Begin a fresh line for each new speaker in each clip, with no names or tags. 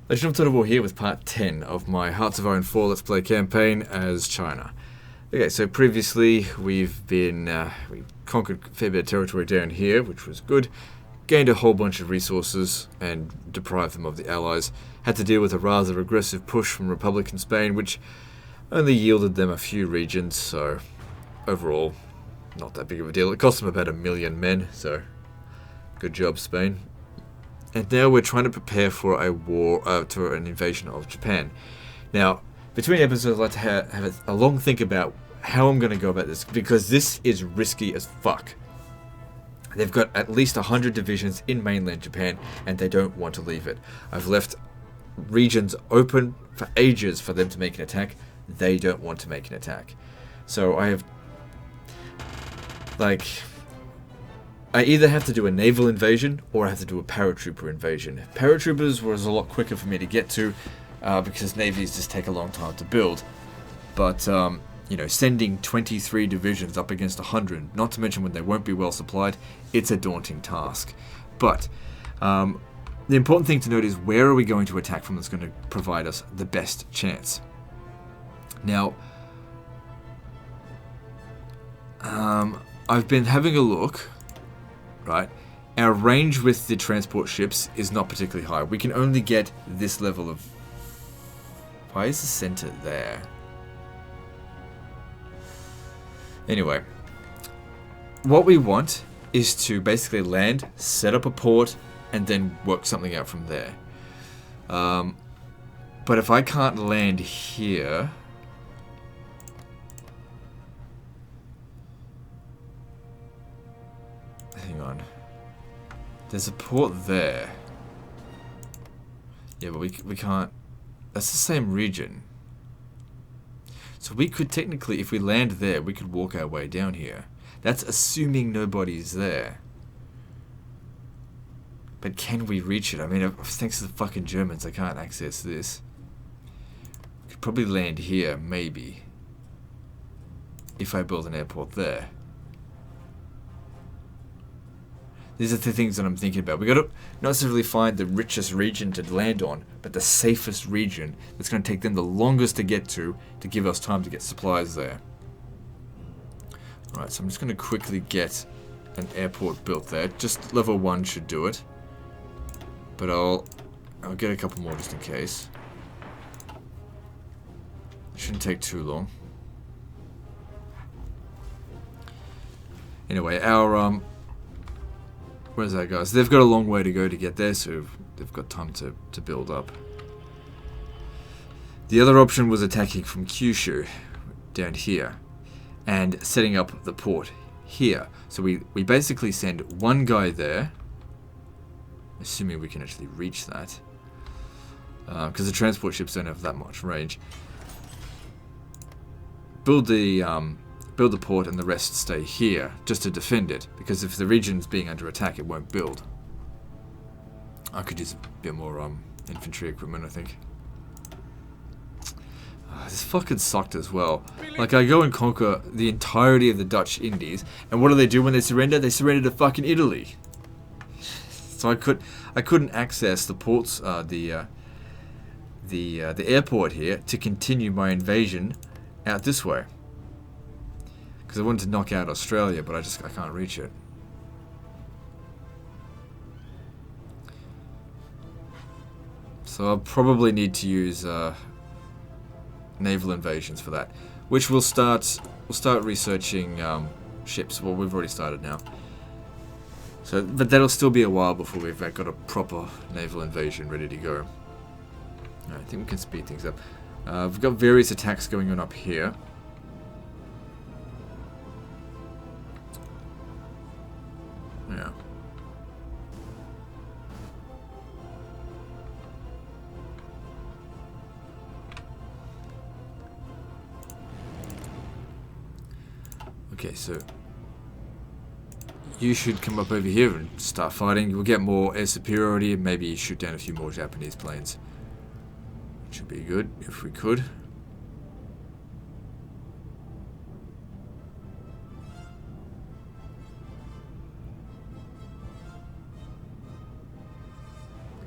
Legend of Total War here with part 10 of my Hearts of Iron 4 Let's Play campaign as China. Okay, so previously we conquered a fair bit of territory down here, which was good. Gained a whole bunch of resources and deprived them of the allies. Had to deal with a rather aggressive push from Republican Spain, which only yielded them a few regions, so overall not that big of a deal. It cost them about 1 million men, so good job, Spain. And now we're trying to prepare for a war, to an invasion of Japan. Now, between episodes, I'd like to have a long think about how I'm going to go about this, because this is risky as fuck. They've got at least 100 divisions in mainland Japan, and they don't want to leave it. I've left regions open for ages for them to make an attack. They don't want to make an attack. So I have, I either have to do a naval invasion or I have to do a paratrooper invasion. Paratroopers was a lot quicker for me to get to because navies just take a long time to build. But, you know, sending 23 divisions up against 100, not to mention when they won't be well supplied, it's a daunting task. But the important thing to note is, where are we going to attack from that's going to provide us the best chance? Now, I've been having a look. Right, our range with the transport ships is not particularly high. We can only get this level of... Why is the center there? Anyway, what we want is to basically land, set up a port, and then work something out from there. But if I can't land here... Hang on. There's a port there. Yeah, but we can't... That's the same region. So we could technically, if we land there, we could walk our way down here. That's assuming nobody's there. But can we reach it? I mean, thanks to the fucking Germans, I can't access this. Could probably land here, maybe. If I build an airport there. These are the things that I'm thinking about. We got to not necessarily find the richest region to land on, but the safest region that's going to take them the longest to get to give us time to get supplies there. Right, so I'm just going to quickly get an airport built there. Just level 1 should do it. But I'll get a couple more just in case. Shouldn't take too long. Anyway, our where's that, guys? They've got a long way to go to get there, so they've got time to build up. The other option was attacking from Kyushu, down here, and setting up the port here. So we basically send one guy there, assuming we can actually reach that, because the transport ships don't have that much range. Build the port and the rest stay here, just to defend it, because if the region's being under attack, it won't build. I could use a bit more infantry equipment, I think. This fucking sucked as well. Like, I go and conquer the entirety of the Dutch Indies, and what do they do when they surrender? They surrender to fucking Italy. So I couldn't access the ports, the airport here to continue my invasion out this way. Because I wanted to knock out Australia, but I can't reach it. So I'll probably need to use naval invasions for that, which we'll start researching ships. Well, we've already started now. So, but that'll still be a while before we've got a proper naval invasion ready to go. I think we can speed things up. We've got various attacks going on up here. Yeah. Okay, so you should come up over here and start fighting. We'll get more air superiority and maybe shoot down a few more Japanese planes. Which would be good if we could.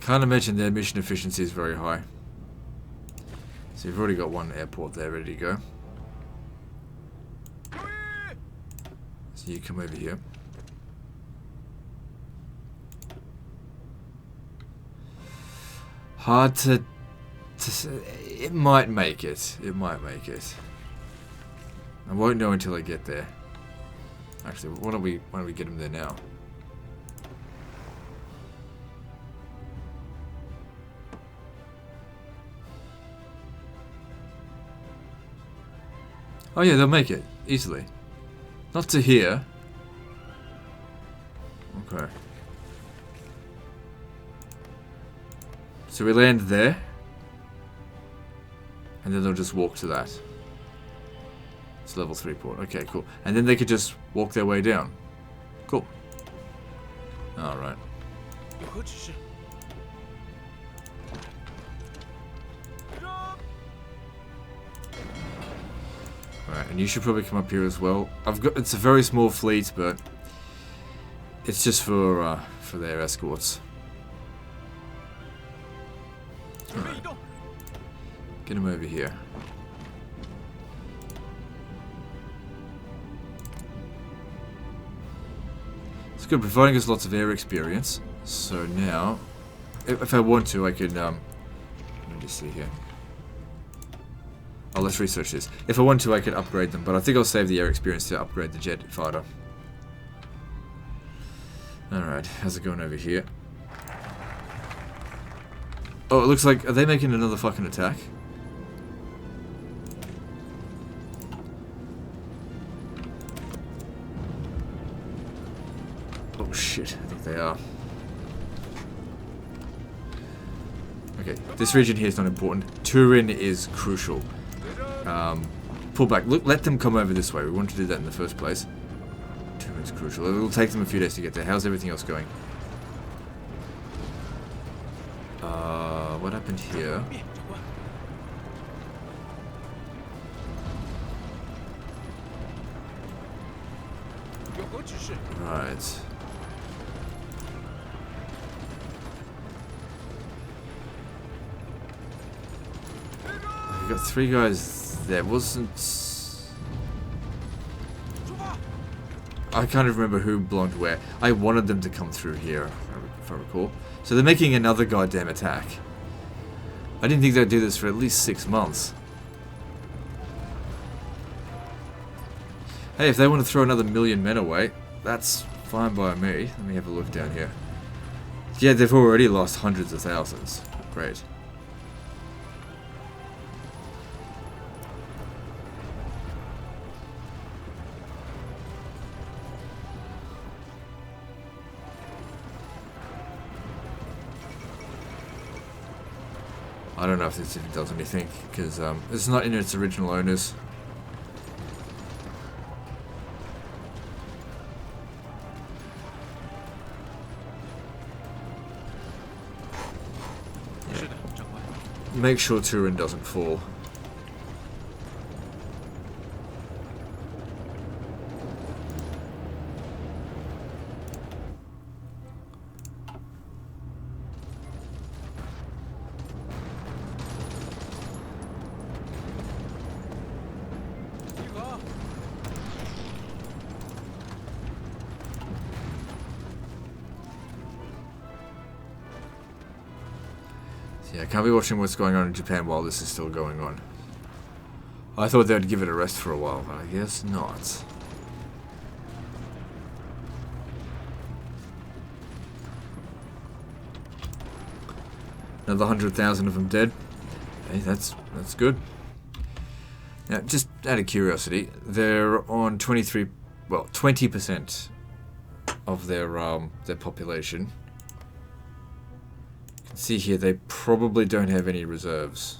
Can't imagine their mission efficiency is very high. So you've already got one airport there ready to go. So you come over here. Hard to say. It might make it. It might make it. I won't know until I get there. Actually, why don't we get him there now? Oh yeah, they'll make it easily. Not to here. Okay. So we land there. And then they'll just walk to that. It's level 3 port. Okay, cool. And then they could just walk their way down. Cool. Alright. Alright, and you should probably come up here as well. It's a very small fleet, but it's just for their escorts. Right. Get him over here. It's good, providing us lots of air experience. So now, if I want to, I can, let me just see here. Oh, let's research this. If I want to, I can upgrade them, but I think I'll save the air experience to upgrade the jet fighter. Alright, how's it going over here? Oh, it looks like, are they making another fucking attack? Oh shit, I think they are. Okay, this region here is not important. Turin is crucial. Pull back. Look, let them come over this way. We wanted to do that in the first place. Turin's crucial. It will take them a few days to get there. How's everything else going? What happened here? Right. We got 3 guys there. Wasn't... I can't even remember who belonged where. I wanted them to come through here, if I recall. So they're making another goddamn attack. I didn't think they'd do this for at least 6 months. Hey, if they want to throw another 1,000,000 men away, that's fine by me. Let me have a look down here. Yeah, they've already lost hundreds of thousands. Great. I don't know if this even does anything, because it's not in its original owners. Yeah. Make sure Turin doesn't fall. Yeah, I can't be watching what's going on in Japan while this is still going on. I thought they'd give it a rest for a while, but I guess not. Another 100,000 of them dead. Hey, that's good. Now, just out of curiosity, they're on 20% of their population. See here, they probably don't have any reserves.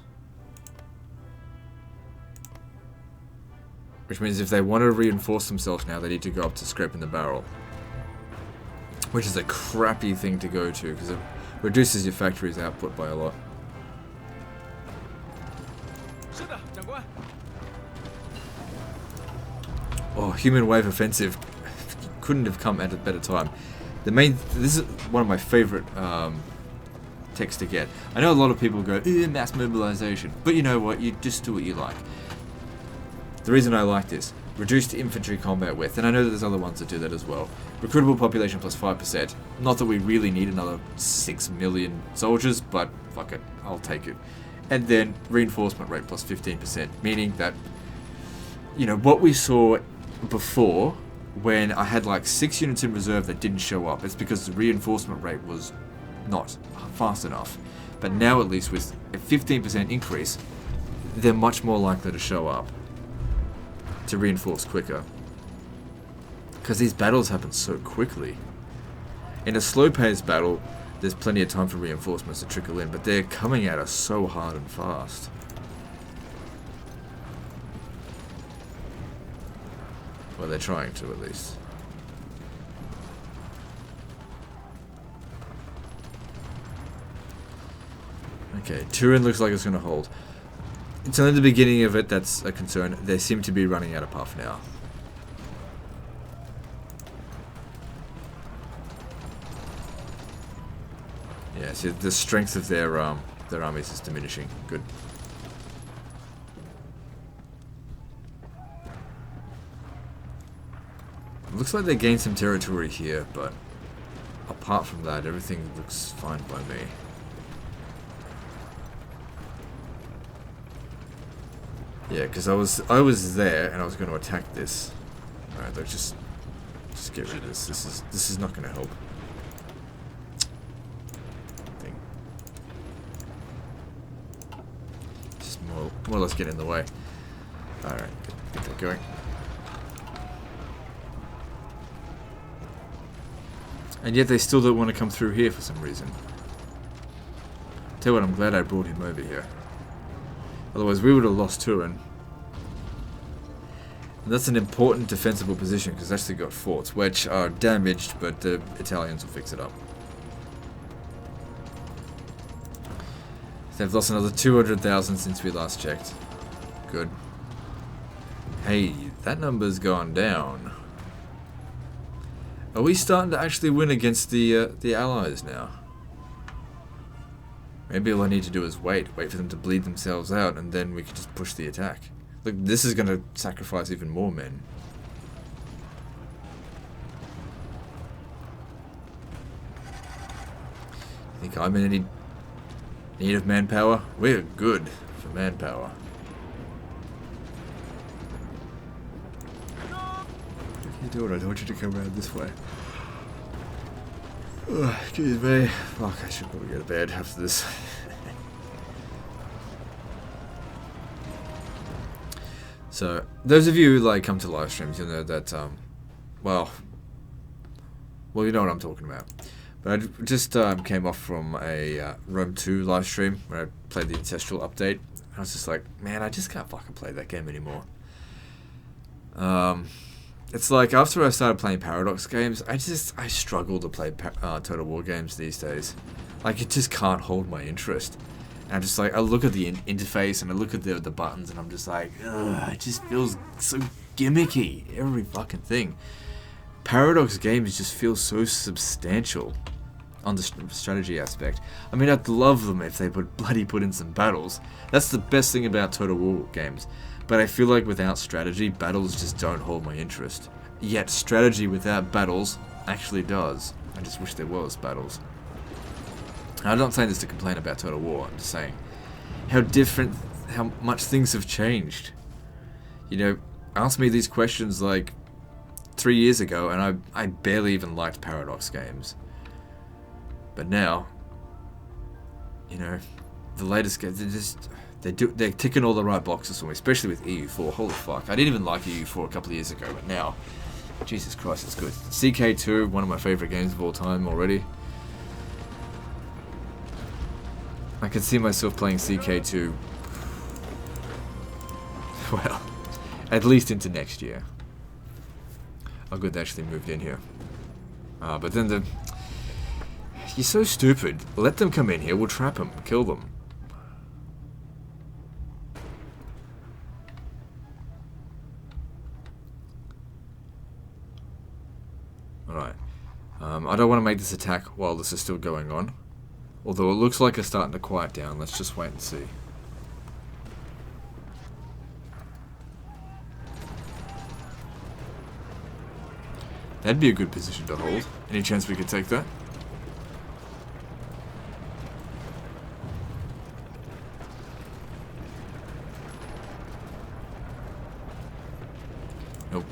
Which means if they want to reinforce themselves now, they need to go up to scraping the barrel. Which is a crappy thing to go to, because it reduces your factory's output by a lot. Oh, human wave offensive couldn't have come at a better time. This is one of my favorite text to get. I know a lot of people go, mass mobilization. But you know what? You just do what you like. The reason I like this, reduced infantry combat width, and I know that there's other ones that do that as well. Recruitable population plus 5%. Not that we really need another 6 million soldiers, but fuck it, I'll take it. And then reinforcement rate plus 15%, meaning that, you know, what we saw before, when I had like 6 units in reserve that didn't show up, it's because the reinforcement rate was not fast enough. But now, at least with a 15% increase, they're much more likely to show up, to reinforce quicker. Because these battles happen so quickly. In a slow-paced battle, there's plenty of time for reinforcements to trickle in, but they're coming at us so hard and fast. Well, they're trying to, at least. Okay, Turin looks like it's going to hold. It's only the beginning of it that's a concern. They seem to be running out of puff now. Yeah, so the strength of their armies is diminishing. Good. Looks like they gained some territory here, but apart from that, everything looks fine by me. Yeah, because I was there and I was going to attack this. All right, let's just get rid of this. This is not going to help. Just more or less get in the way. All right, get that going. And yet they still don't want to come through here for some reason. Tell you what, I'm glad I brought him over here. Otherwise we would have lost Turin. And that's an important defensible position because it's actually got forts, which are damaged, but the Italians will fix it up. They've lost another 200,000 since we last checked. Good. Hey, that number's gone down. Are we starting to actually win against the Allies now? Maybe all I need to do is wait for them to bleed themselves out, and then we can just push the attack. Look, this is going to sacrifice even more men. Think I'm in any need of manpower? We're good for manpower. You do it, I told you to come around this way. Oh, excuse me. Fuck, I should probably go to bed after this. So, those of you who like come to live streams, you'll know that, well, you know what I'm talking about. But I just came off from a Rome 2 live stream where I played the Ancestral update. I was just like, man, I just can't fucking play that game anymore. It's like after I started playing Paradox games, I struggle to play Total War games these days. Like, it just can't hold my interest. And I'm just like, I look at the interface and I look at the buttons and I'm just like, ugh, it just feels so gimmicky, every fucking thing. Paradox games just feel so substantial on the strategy aspect. I mean, I'd love them if they would bloody put in some battles. That's the best thing about Total War games. But I feel like without strategy, battles just don't hold my interest. Yet strategy without battles actually does. I just wish there was battles. I'm not saying this to complain about Total War, I'm just saying how much things have changed. You know, ask me these questions like 3 years ago and I barely even liked Paradox games. But now, you know, the latest games, they're ticking all the right boxes for me, especially with EU4. Holy fuck. I didn't even like EU4 a couple of years ago, but now, Jesus Christ, it's good. CK2, one of my favorite games of all time already. I can see myself playing CK2, well, at least into next year. Oh good, they actually moved in here. But then you're so stupid. Let them come in here, we'll trap them, kill them. Alright. I don't want to make this attack while this is still going on. Although it looks like it's starting to quiet down. Let's just wait and see. That'd be a good position to hold. Any chance we could take that? Nope.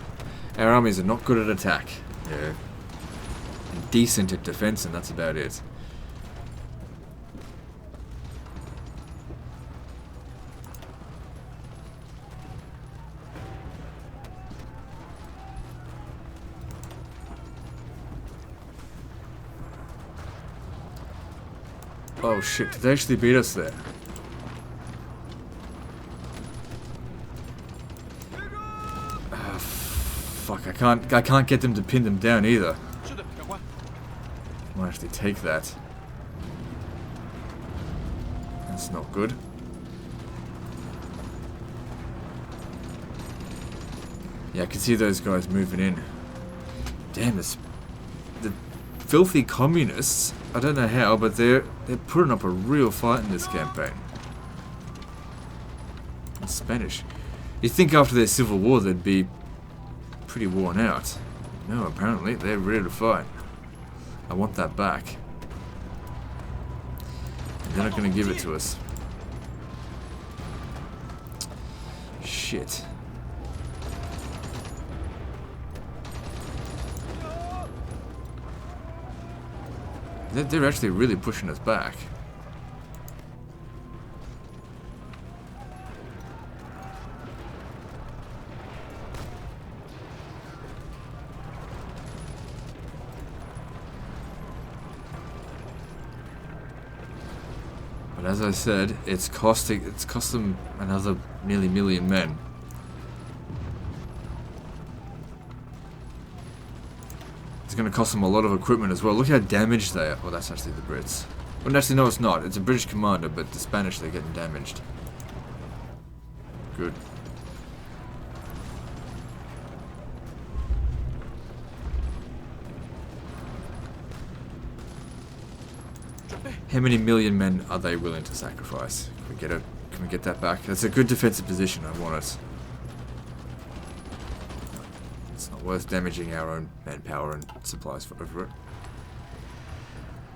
Our armies are not good at attack. Yeah. Decent at defense, and that's about it. Oh shit, did they actually beat us there? Fuck, I can't get them to pin them down either. Might actually take that. That's not good. Yeah, I can see those guys moving in. Damn, the filthy communists, I don't know how, but they're putting up a real fight in this campaign. In Spanish. You'd think after their civil war they'd be pretty worn out. No, apparently they're ready to fight. I want that back. And they're not going to give it to us. Shit. They're actually really pushing us back. But as I said, it's cost them another nearly million men. It's going to cost them a lot of equipment as well. Look how damaged they are. Well, that's actually the Brits. Well, actually, no, it's not. It's a British commander, but the Spanish, they're getting damaged. Good. How many million men are they willing to sacrifice? Can we get it? Can we get that back? That's a good defensive position. I want it. It's not worth damaging our own manpower and supplies over it.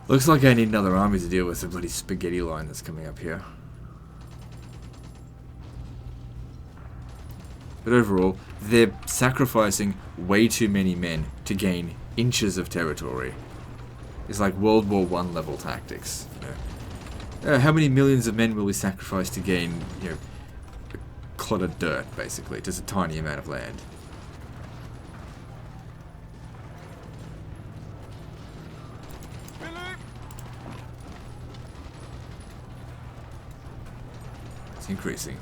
Looks like I need another army to deal with the bloody spaghetti line that's coming up here. But overall, they're sacrificing way too many men to gain inches of territory. It's like World War I level tactics. You know. How many millions of men will we sacrifice to gain, you know, a clod of dirt, basically, just a tiny amount of land? It's increasing.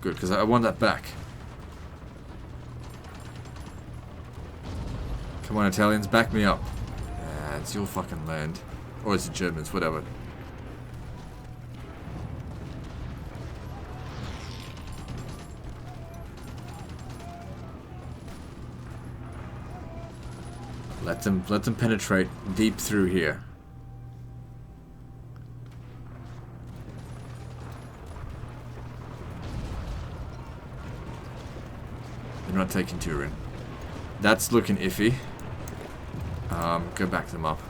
Good, because I want that back. Come on, Italians, back me up. It's your fucking land. Or it's the Germans, whatever. Let them penetrate deep through here. They're not taking Turin. That's looking iffy. Go back them up.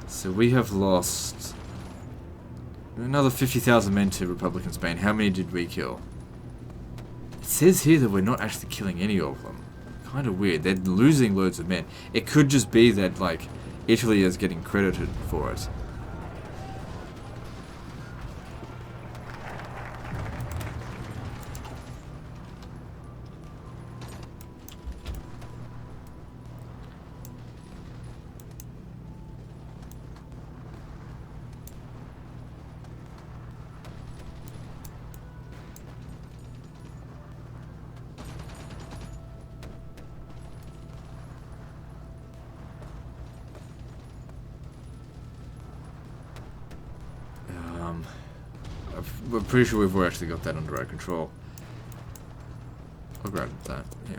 So we have lost another 50,000 men to Republican Spain. How many did we kill? It says here that we're not actually killing any of them. Kind of weird. They're losing loads of men. It could just be that, like, Italy is getting credited for it. We're pretty sure we've actually got that under our control. I'll grab that, yeah.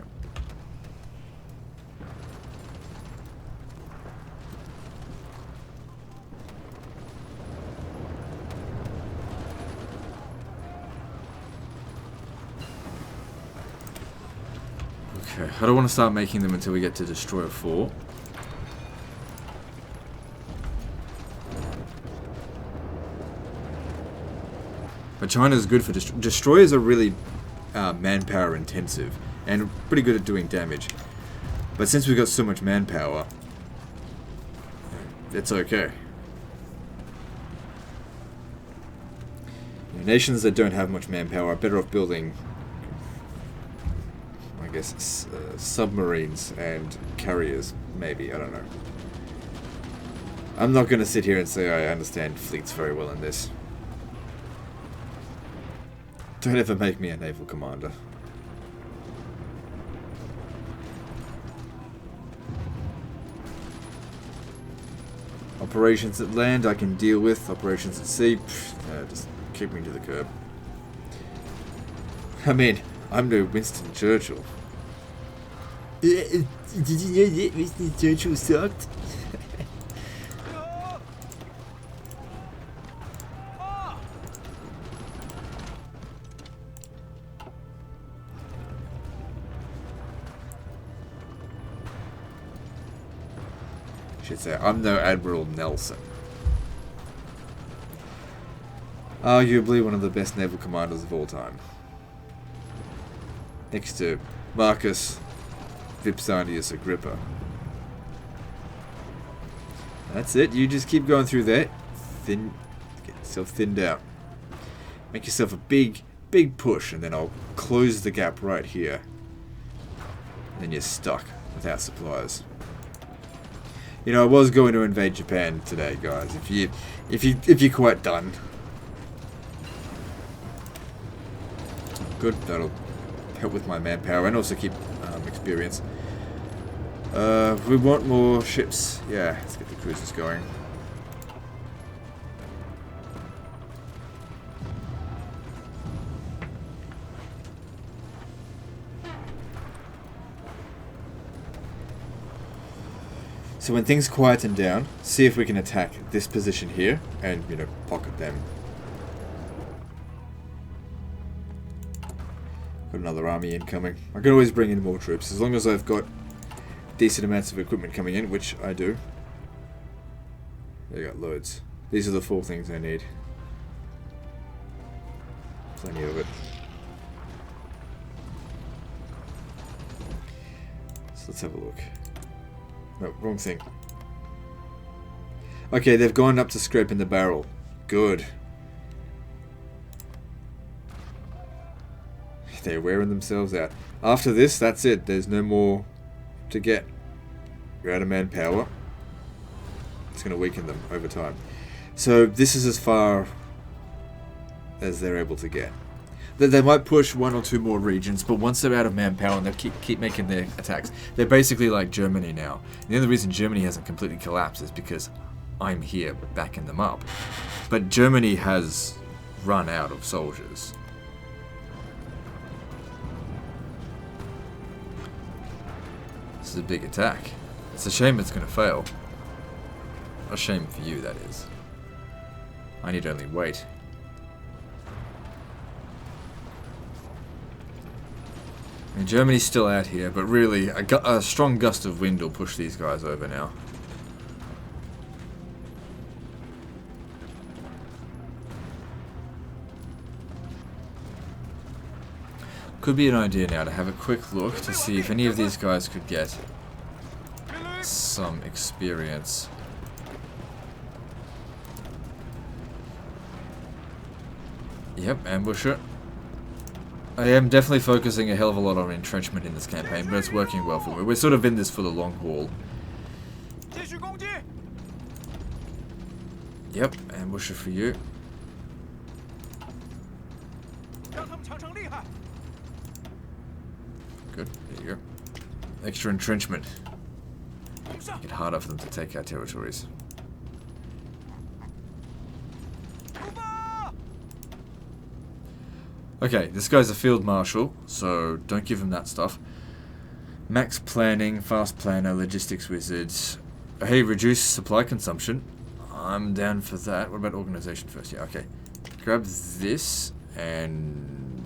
Okay, I don't want to start making them until we get to Destroyer 4. But China's good for destroyers are really manpower intensive and pretty good at doing damage. But since we've got so much manpower, it's okay. Nations that don't have much manpower are better off building, I guess, submarines and carriers, maybe, I don't know. I'm not going to sit here and say I understand fleets very well in this. Don't ever make me a naval commander. Operations at land I can deal with. Operations at sea, just kick me to the curb. I mean, I'm no Winston Churchill. Did you know that Winston Churchill sucked? Should say, I'm no Admiral Nelson. Arguably one of the best naval commanders of all time. Next to Marcus Vipsanius Agrippa. That's it, you just keep going through that. Get yourself thinned out. Make yourself a big push, and then I'll close the gap right here. And then you're stuck without supplies. You know, I was going to invade Japan today, guys. If you're quite done. Good, that'll help with my manpower and also keep experience. We want more ships. Yeah, let's get the cruisers going. So when things quieten down, see if we can attack this position here and, you know, pocket them. Got another army incoming. I can always bring in more troops as long as I've got decent amounts of equipment coming in, which I do. They got loads. These are the 4 things I need. Plenty of it. So let's have a look. No, wrong thing. Okay, they've gone up to scraping the barrel. Good. They're wearing themselves out. After this, that's it. There's no more to get. We're out of manpower. It's going to weaken them over time. So this is as far as they're able to get. They might push 1 or 2 more regions, but once they're out of manpower and they keep making their attacks, they're basically like Germany now. And the only reason Germany hasn't completely collapsed is because I'm here backing them up. But Germany has run out of soldiers. This is a big attack. It's a shame it's going to fail. A shame for you, that is. I need only wait. I mean, Germany's still out here, but really, a strong gust of wind will push these guys over now. Could be an idea now to have a quick look to see if any of these guys could get some experience. Yep, ambusher. I am definitely focusing a hell of a lot on entrenchment in this campaign, but it's working well for me. We're sort of in this for the long haul. Yep, ambusher for you. Good, there you go. Extra entrenchment. Make it harder for them to take our territories. Okay, this guy's a field marshal, so don't give him that stuff. Max planning, fast planner, logistics wizards. Hey, reduce supply consumption. I'm down for that. What about organization first? Yeah, okay. Grab this and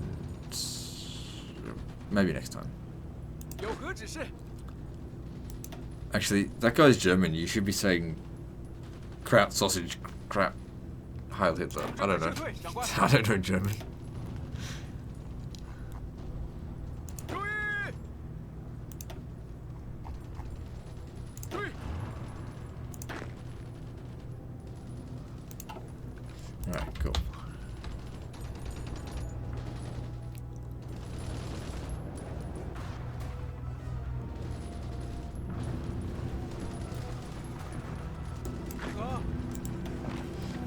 maybe next time. Actually, that guy's German. You should be saying Kraut sausage crap. Heil Hitler. I don't know. I don't know German. Alright, cool.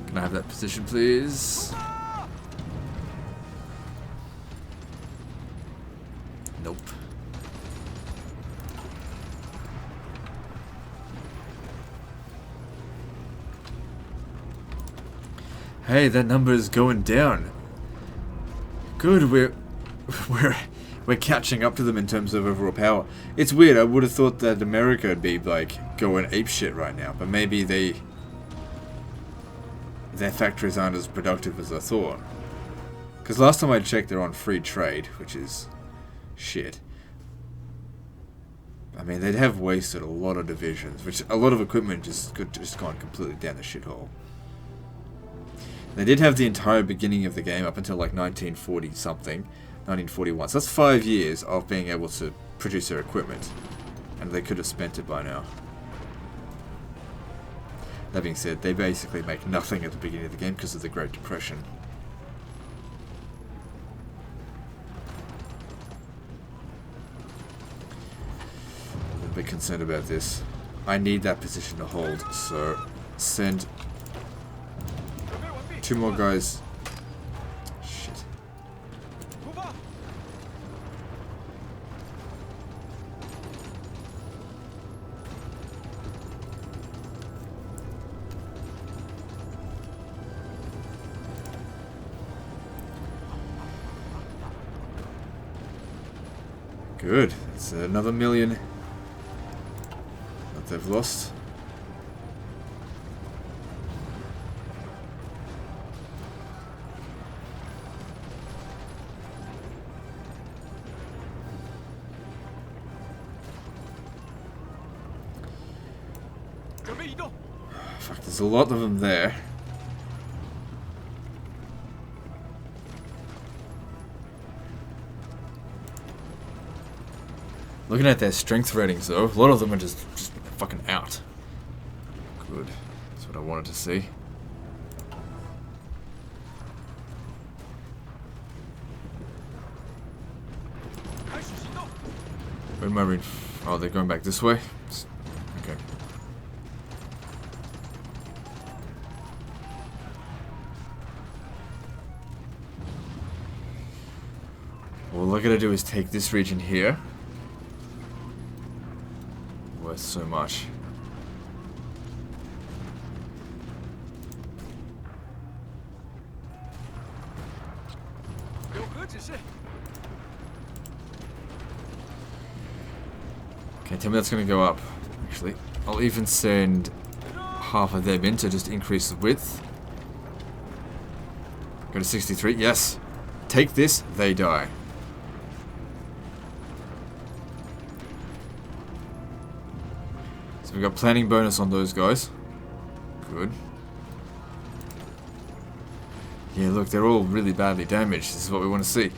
Can I have that position, please? Nope. Hey, that number is going down. Good, we're catching up to them in terms of overall power. It's weird. I would have thought that America would be like going apeshit right now, but maybe their factories aren't as productive as I thought. Because last time I checked, they're on free trade, which is shit. I mean, they'd have wasted a lot of divisions, which a lot of equipment just gone completely down the shithole. They did have the entire beginning of the game up until like 1940 something, 1941. So that's 5 years of being able to produce their equipment, and they could have spent it by now. That being said, they basically make nothing at the beginning of the game because of the Great Depression. I'm a little bit concerned about this. I need that position to hold, so send 2 more guys. Shit. Good. That's another 1,000,000 that they've lost. Fuck, there's a lot of them there. Looking at their strength ratings though, a lot of them are just fucking out. Good. That's what I wanted to see. Where am I reading? Oh, they're going back this way? Okay. All I gotta do is take this region here. Worth so much. Okay, tell me that's gonna go up. Actually, I'll even send half of them in to just increase the width. Go to 63. Yes. Take this, they die. So we got planning bonus on those guys. Good. Yeah, look, they're all really badly damaged. This is what we want to see.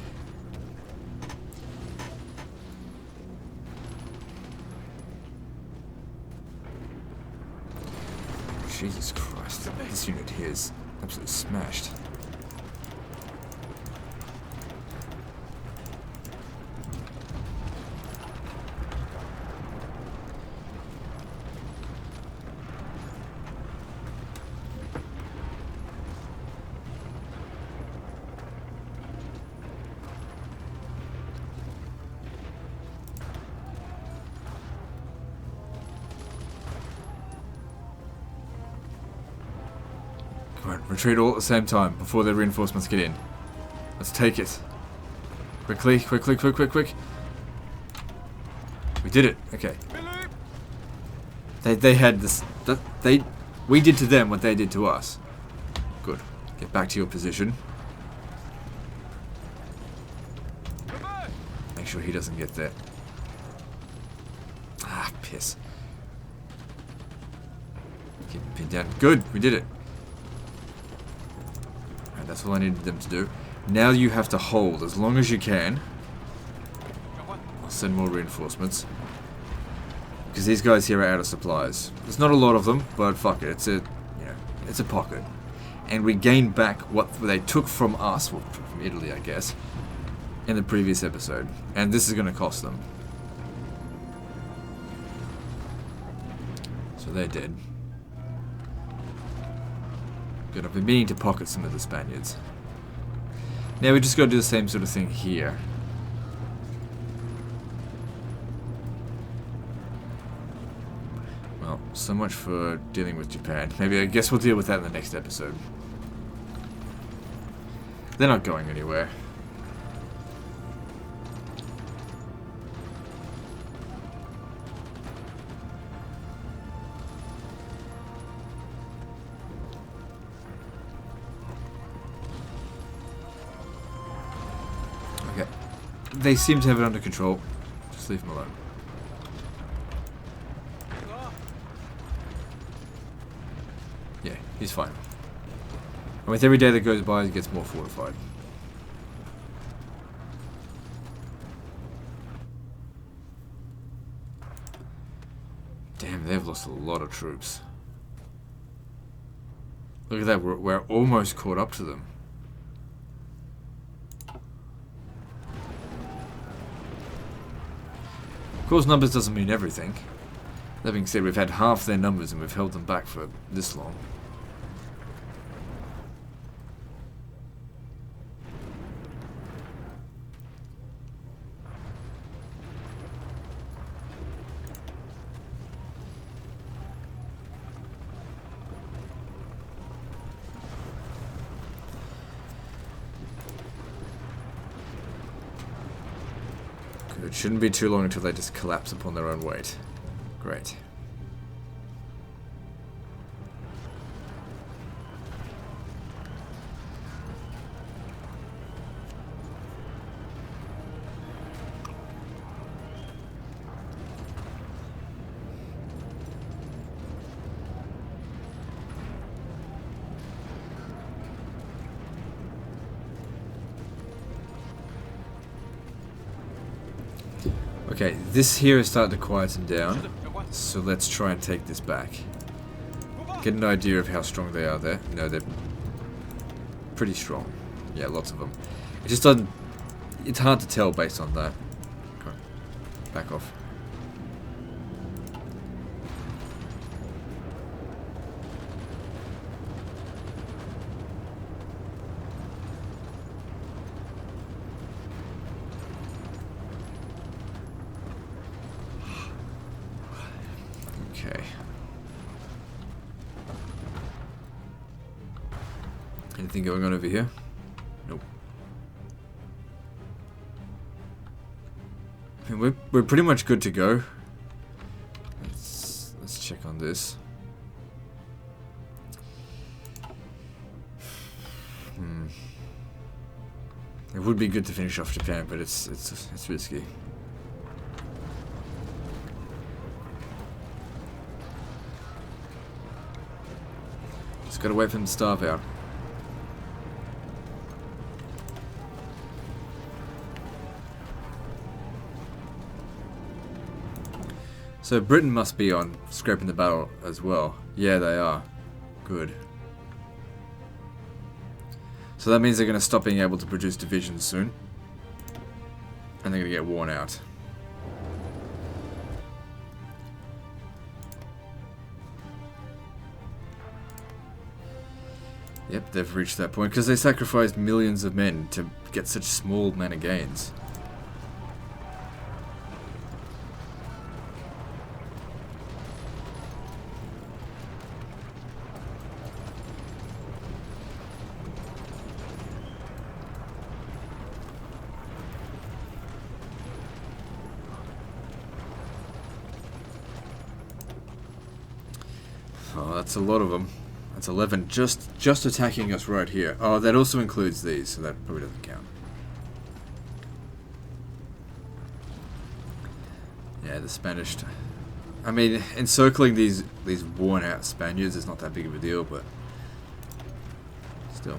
Jesus Christ. This unit here is absolutely smashed. Come on, retreat all at the same time before the reinforcements get in. Let's take it. Quickly, quickly, quick, quick, quick. We did it. Okay. They had this. We did to them what they did to us. Good. Get back to your position. Make sure he doesn't get there. Ah, piss. Keep him pinned down. Good. We did it. Alright, that's all I needed them to do. Now you have to hold as long as you can. I'll send more reinforcements. Because these guys here are out of supplies. There's not a lot of them, but fuck it. It's a pocket. And we gained back what they took from us, well, from Italy, I guess, in the previous episode. And this is going to cost them. So they're dead. Good, I've been meaning to pocket some of the Spaniards. Now we just got to do the same sort of thing here. Well, so much for dealing with Japan. Maybe I guess we'll deal with that in the next episode. They're not going anywhere. Okay. They seem to have it under control. Just leave them alone. Yeah, he's fine. And with every day that goes by, he gets more fortified. Damn, they've lost a lot of troops. Look at that, we're almost caught up to them. Of course, numbers doesn't mean everything. That being said, we've had half their numbers and we've held them back for this long. It shouldn't be too long until they just collapse upon their own weight. Great. Okay, this here is starting to quieten down, so let's try and take this back. Get an idea of how strong they are there. No, they're pretty strong. Yeah, lots of them. It just doesn't... It's hard to tell based on that. Okay. Back off. Okay. Anything going on over here? Nope. I mean, we're pretty much good to go. Let's check on this. It would be good to finish off Japan, but it's risky. Just gotta wait for them to starve out. So Britain must be on scraping the battle as well. Yeah, they are. Good. So that means they're going to stop being able to produce divisions soon. And they're going to get worn out. Yep, they've reached that point because they sacrificed millions of men to get such small amount of gains. Oh, that's a lot of them. That's 11 just attacking us right here. Oh, that also includes these, so that probably doesn't count. Yeah, the Spanish... I mean, encircling these worn-out Spaniards is not that big of a deal, but... still.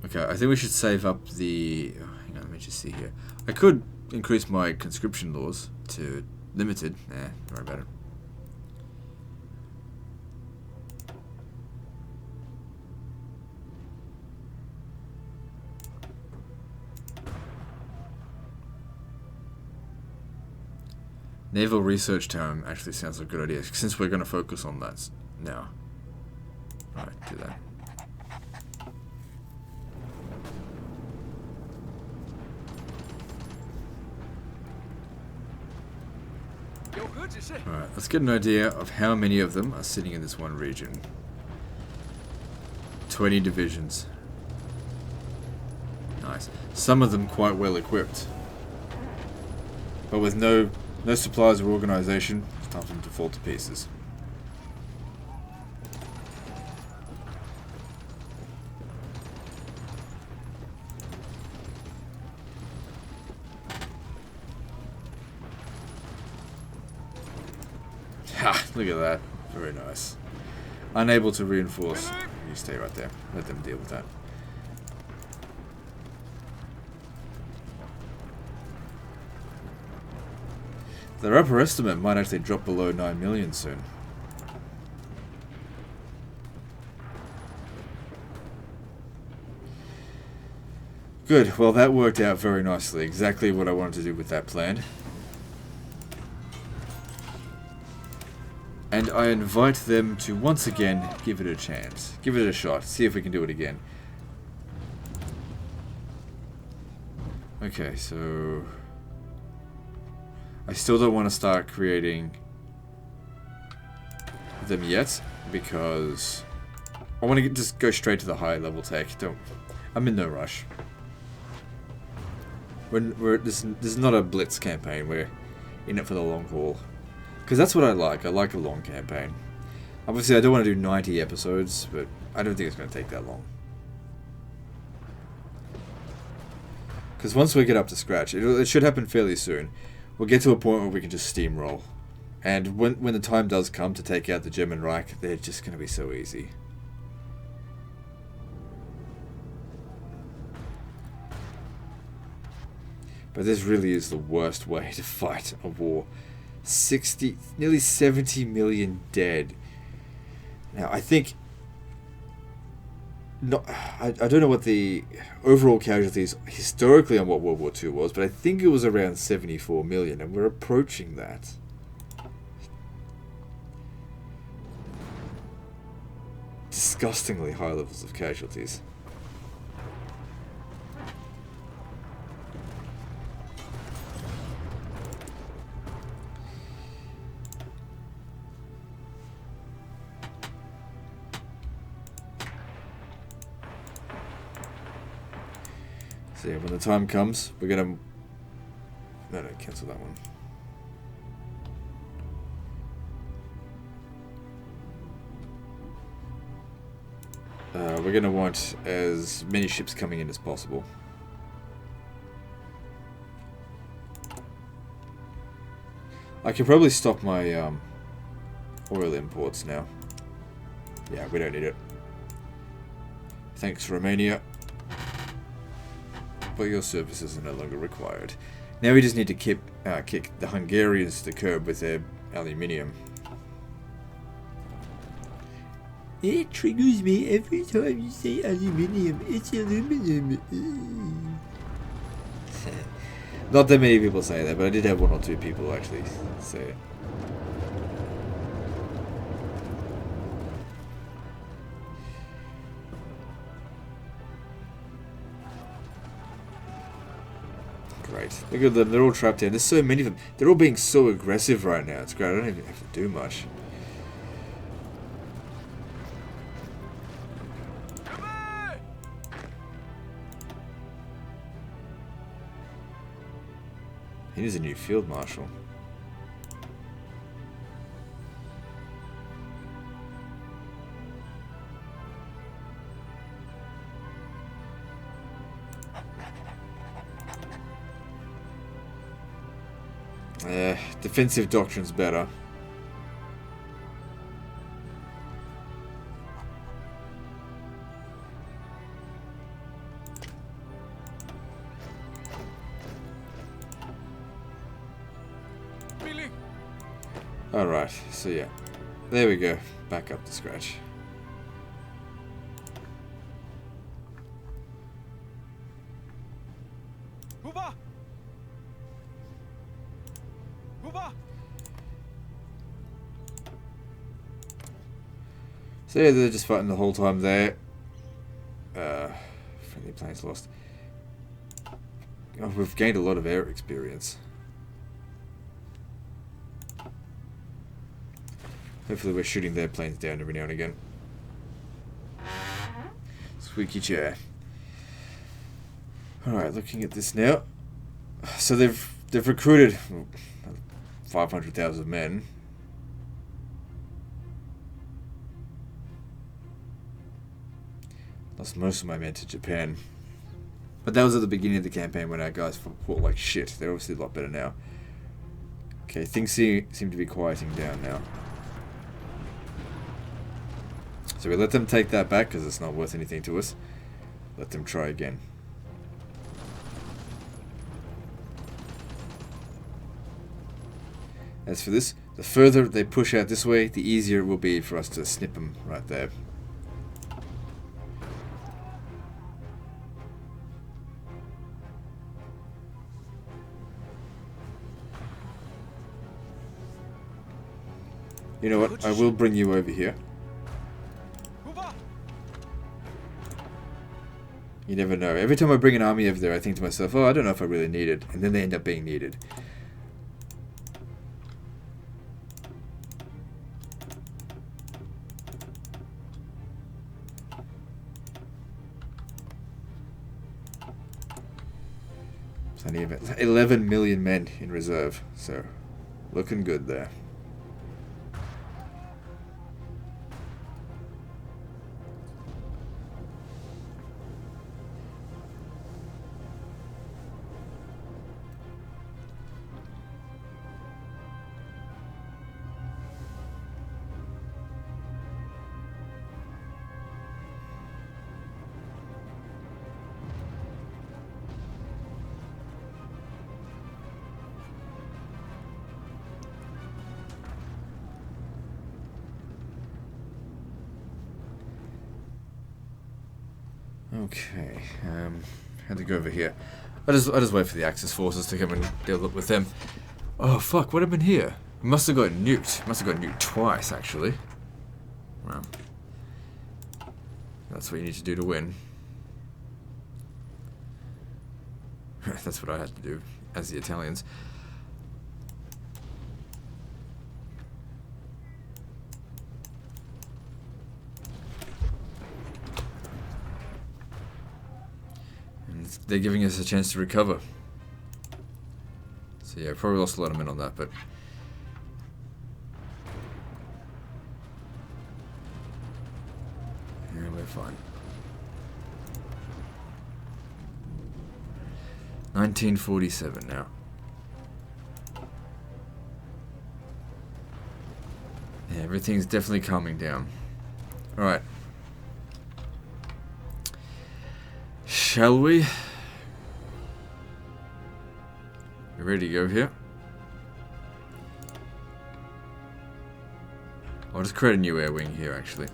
Okay, I think we should save up the... oh, hang on, let me just see here. I could increase my conscription laws to limited. Don't worry about it. Naval Research Town actually sounds like a good idea, since we're going to focus on that now. Alright, do that. Alright, let's get an idea of how many of them are sitting in this one region. 20 divisions. Nice. Some of them quite well equipped. But with no supplies or organization, it's time for them to fall to pieces. Ha! Look at that. Very nice. Unable to reinforce. You stay right there. Let them deal with that. Their upper estimate might actually drop below 9 million soon. Good. Well, that worked out very nicely. Exactly what I wanted to do with that plan. And I invite them to once again give it a chance. Give it a shot. See if we can do it again. Okay, so... I still don't want to start creating them yet, because I want to just go straight to the high level tech. I'm in no rush. This is not a blitz campaign. We're in it for the long haul. Because that's what I like. I like a long campaign. Obviously, I don't want to do 90 episodes, but I don't think it's going to take that long. Because once we get up to scratch, it should happen fairly soon. We'll get to a point where we can just steamroll. And when the time does come to take out the German Reich, they're just going to be so easy. But this really is the worst way to fight a war. Nearly 70 million dead. Now, I think... I don't know what the overall casualties historically on what World War II was, but I think it was around 74 million, and we're approaching that. Disgustingly high levels of casualties. So yeah, when the time comes, we're gonna... No, cancel that one. We're gonna want as many ships coming in as possible. I can probably stop my oil imports now. Yeah, we don't need it. Thanks, Romania. But your services are no longer required. Now we just need to kick the Hungarians to the curb with their aluminium. It triggers me every time you say aluminium. It's aluminum. Not that many people say that, but I did have one or two people actually say it. Great. Look at them, they're all trapped in. There's so many of them. They're all being so aggressive right now. It's great. I don't even have to do much. He needs a new field marshal. Defensive doctrine's better. Alright, so yeah. There we go. Back up to scratch. So yeah, they're just fighting the whole time there. Friendly planes lost. Oh, we've gained a lot of air experience. Hopefully we're shooting their planes down every now and again. Squeaky chair. Alright, looking at this now. So they've recruited 500,000 men. Lost most of my men to Japan. But that was at the beginning of the campaign when our guys fought like shit. They're obviously a lot better now. Okay, things seem to be quieting down now. So we let them take that back because it's not worth anything to us. Let them try again. As for this, the further they push out this way, the easier it will be for us to snip them right there. You know what? I will bring you over here. You never know. Every time I bring an army over there, I think to myself, oh, I don't know if I really need it. And then they end up being needed. Plenty of it. 11 million men in reserve. So, looking good there. Okay, had to go over here. I just wait for the Axis forces to come and deal with them. Oh fuck! What happened here? Must have got nuked. Must have got nuked twice, actually. Well, that's what you need to do to win. That's what I had to do as the Italians. They're giving us a chance to recover. So yeah, probably lost a lot of men on that, but... yeah, we're fine. 1947 now. Yeah, everything's definitely calming down. Alright. Shall we? You ready to go here? I'll just create a new air wing here, actually.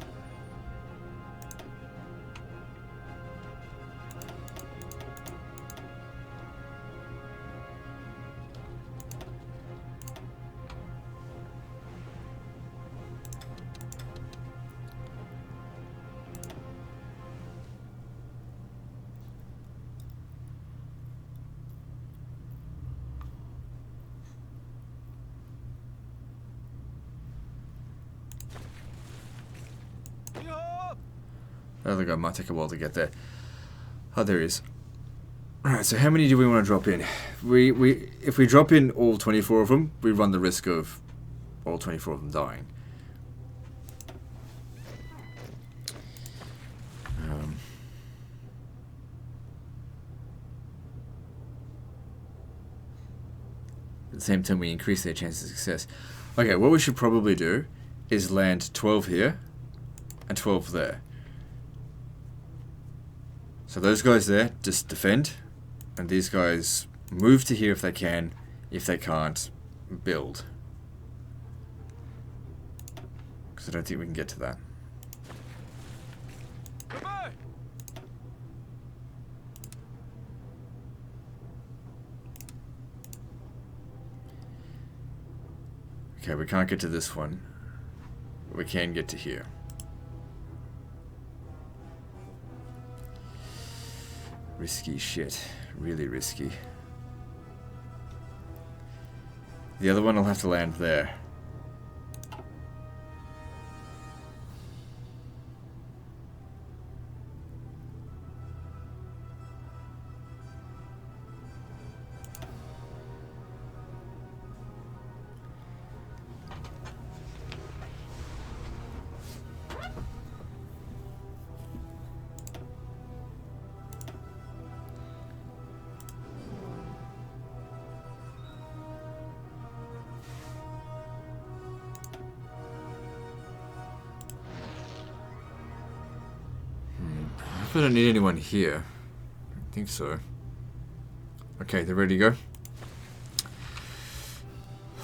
I think I might take a while to get there. Oh, there he is. Alright, so how many do we want to drop in? If we drop in all 24 of them, we run the risk of all 24 of them dying. At the same time, we increase their chances of success. Okay, what we should probably do is land 12 here and 12 there. So those guys there just defend, and these guys move to here if they can. If they can't, build. Because I don't think we can get to that. Okay, we can't get to this one. But we can get to here. Risky shit. Really risky. The other one will have to land there. I don't need anyone here. I don't think so. Okay, they're ready to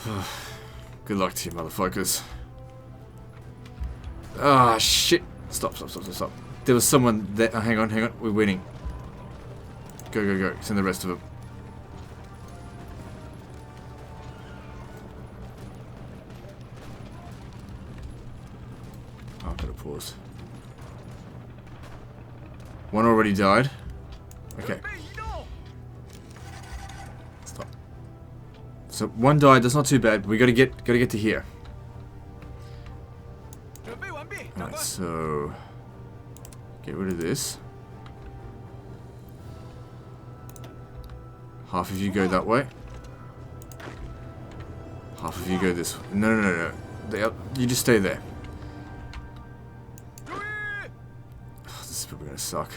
go. Good luck to you, motherfuckers. Ah, shit. Stop. There was someone there. Oh, hang on. We're winning. Go. Send the rest of them. Oh, I've got to pause. One already died. Okay. Stop. So one died. That's not too bad. But we gotta get to here. Alright, so get rid of this. Half of you go that way. Half of you go this way. No. You just stay there. This is probably gonna suck.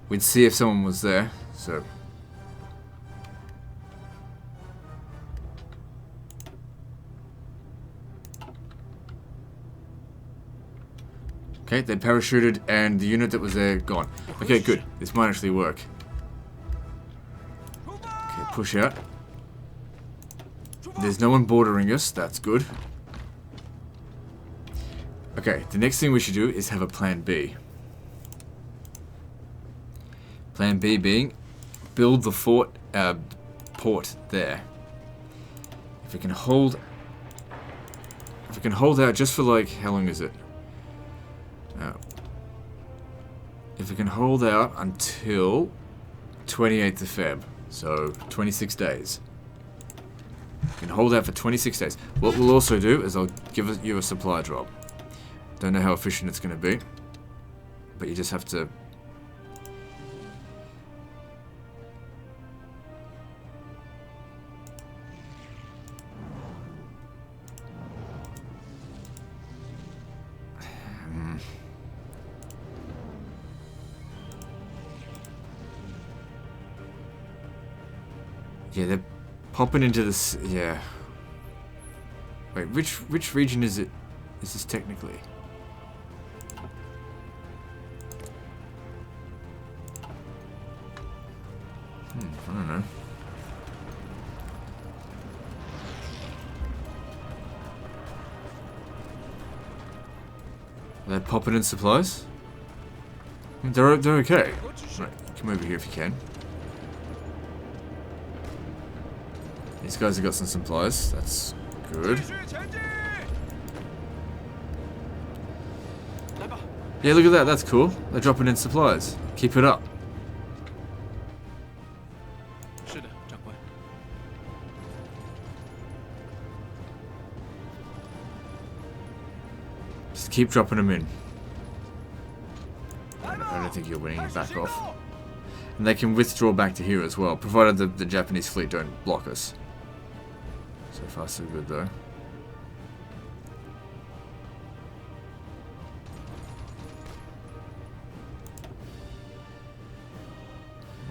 We'd see if someone was there, so. Okay, they parachuted and the unit that was there, gone. Okay, good. This might actually work. Okay, push out. There's no one bordering us, that's good. Okay, the next thing we should do is have a plan B. Plan B being, build the port there. If we can hold out just for like, how long is it? If we can hold out until 28th of Feb, so 26 days. We can hold out for 26 days. What we'll also do is I'll give you a supply drop. Don't know how efficient it's going to be, but you just have to. Yeah, they're popping into this. Yeah. Wait, which region is it? Is this technically? I don't know. Are they popping in supplies? They're okay. Right, come over here if you can. These guys have got some supplies. That's good. Yeah, look at that. That's cool. They're dropping in supplies. Keep it up. Just keep dropping them in. I don't think you're winning. Back off. And they can withdraw back to here as well, provided the Japanese fleet don't block us. So far so good though.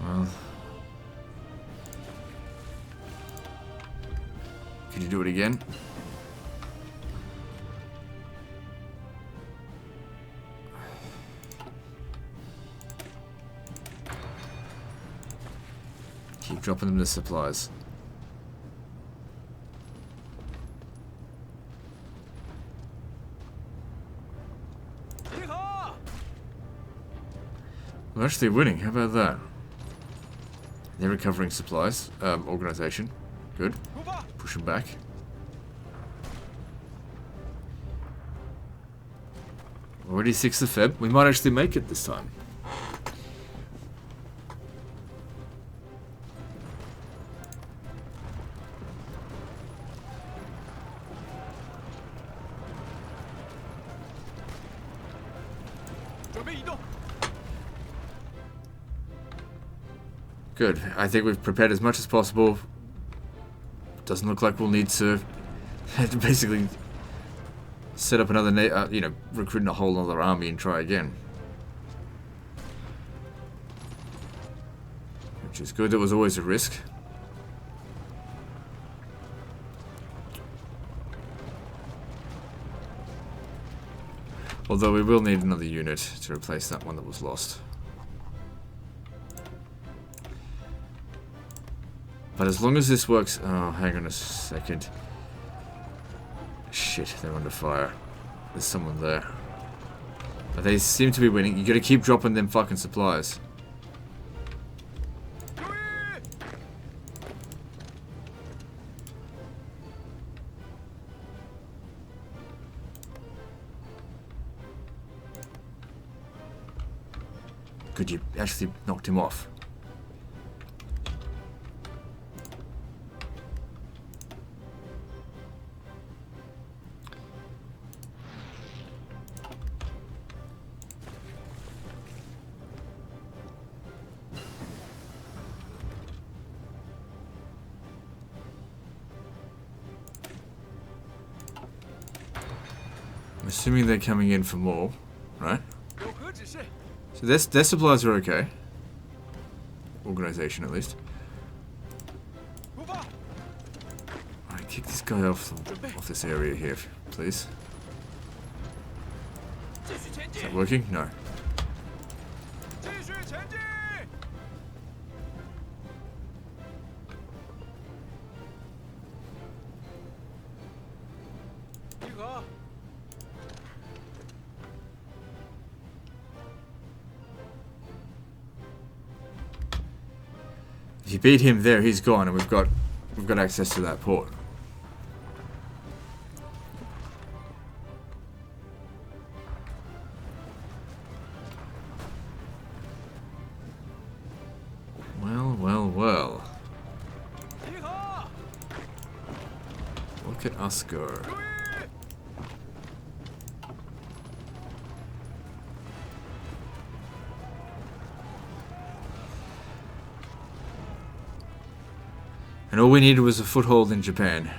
Well, could you do it again? Keep dropping them the supplies. We're actually winning. How about that? They're recovering supplies. Organization. Good. Push them back. Already 6th of Feb. We might actually make it this time. Good. I think we've prepared as much as possible. Doesn't look like we'll need to basically set up another, recruit a whole other army and try again. Which is good. There was always a risk. Although we will need another unit to replace that one that was lost. But as long as this works... Oh, hang on a second. Shit, they're under fire. There's someone there. But they seem to be winning. You gotta keep dropping them fucking supplies. Good, you actually knocked him off. I'm assuming they're coming in for more, right? So their supplies are okay. Organization, at least. Alright, kick this guy off this area here, please. Is that working? No. If you beat him there, he's gone, and we've got access to that port. Well, well, well. Look at us go. And all we needed was a foothold in Japan.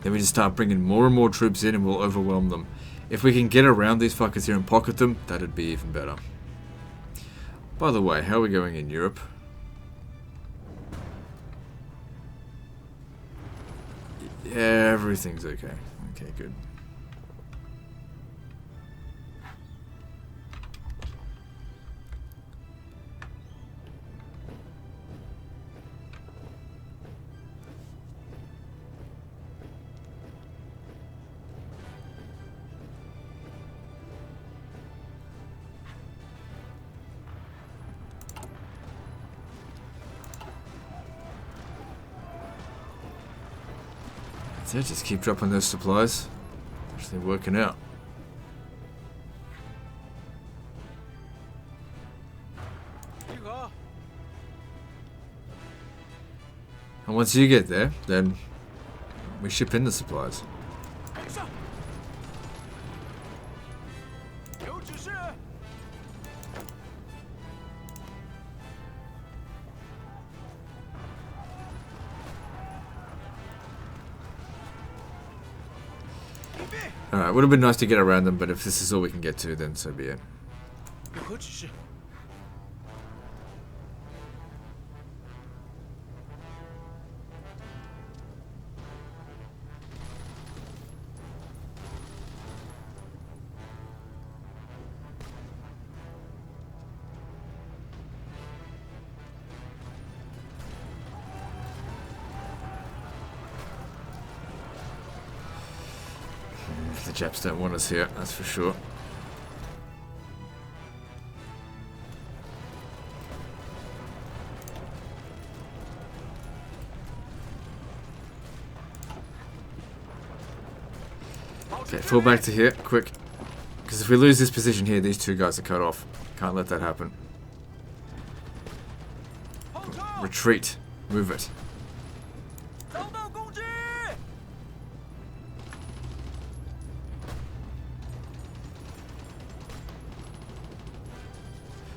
Then we just start bringing more and more troops in and we'll overwhelm them. If we can get around these fuckers here and pocket them, that'd be even better. By the way, how are we going in Europe? Yeah, everything's okay. Okay, good. So just keep dropping those supplies. Actually working out. And once you get there, then we ship in the supplies. Alright, would have been nice to get around them, but if this is all we can get to, then so be it. The Japs don't want us here, that's for sure. Okay, fall back to here, quick. Because if we lose this position here, these two guys are cut off. Can't let that happen. Retreat. Move it.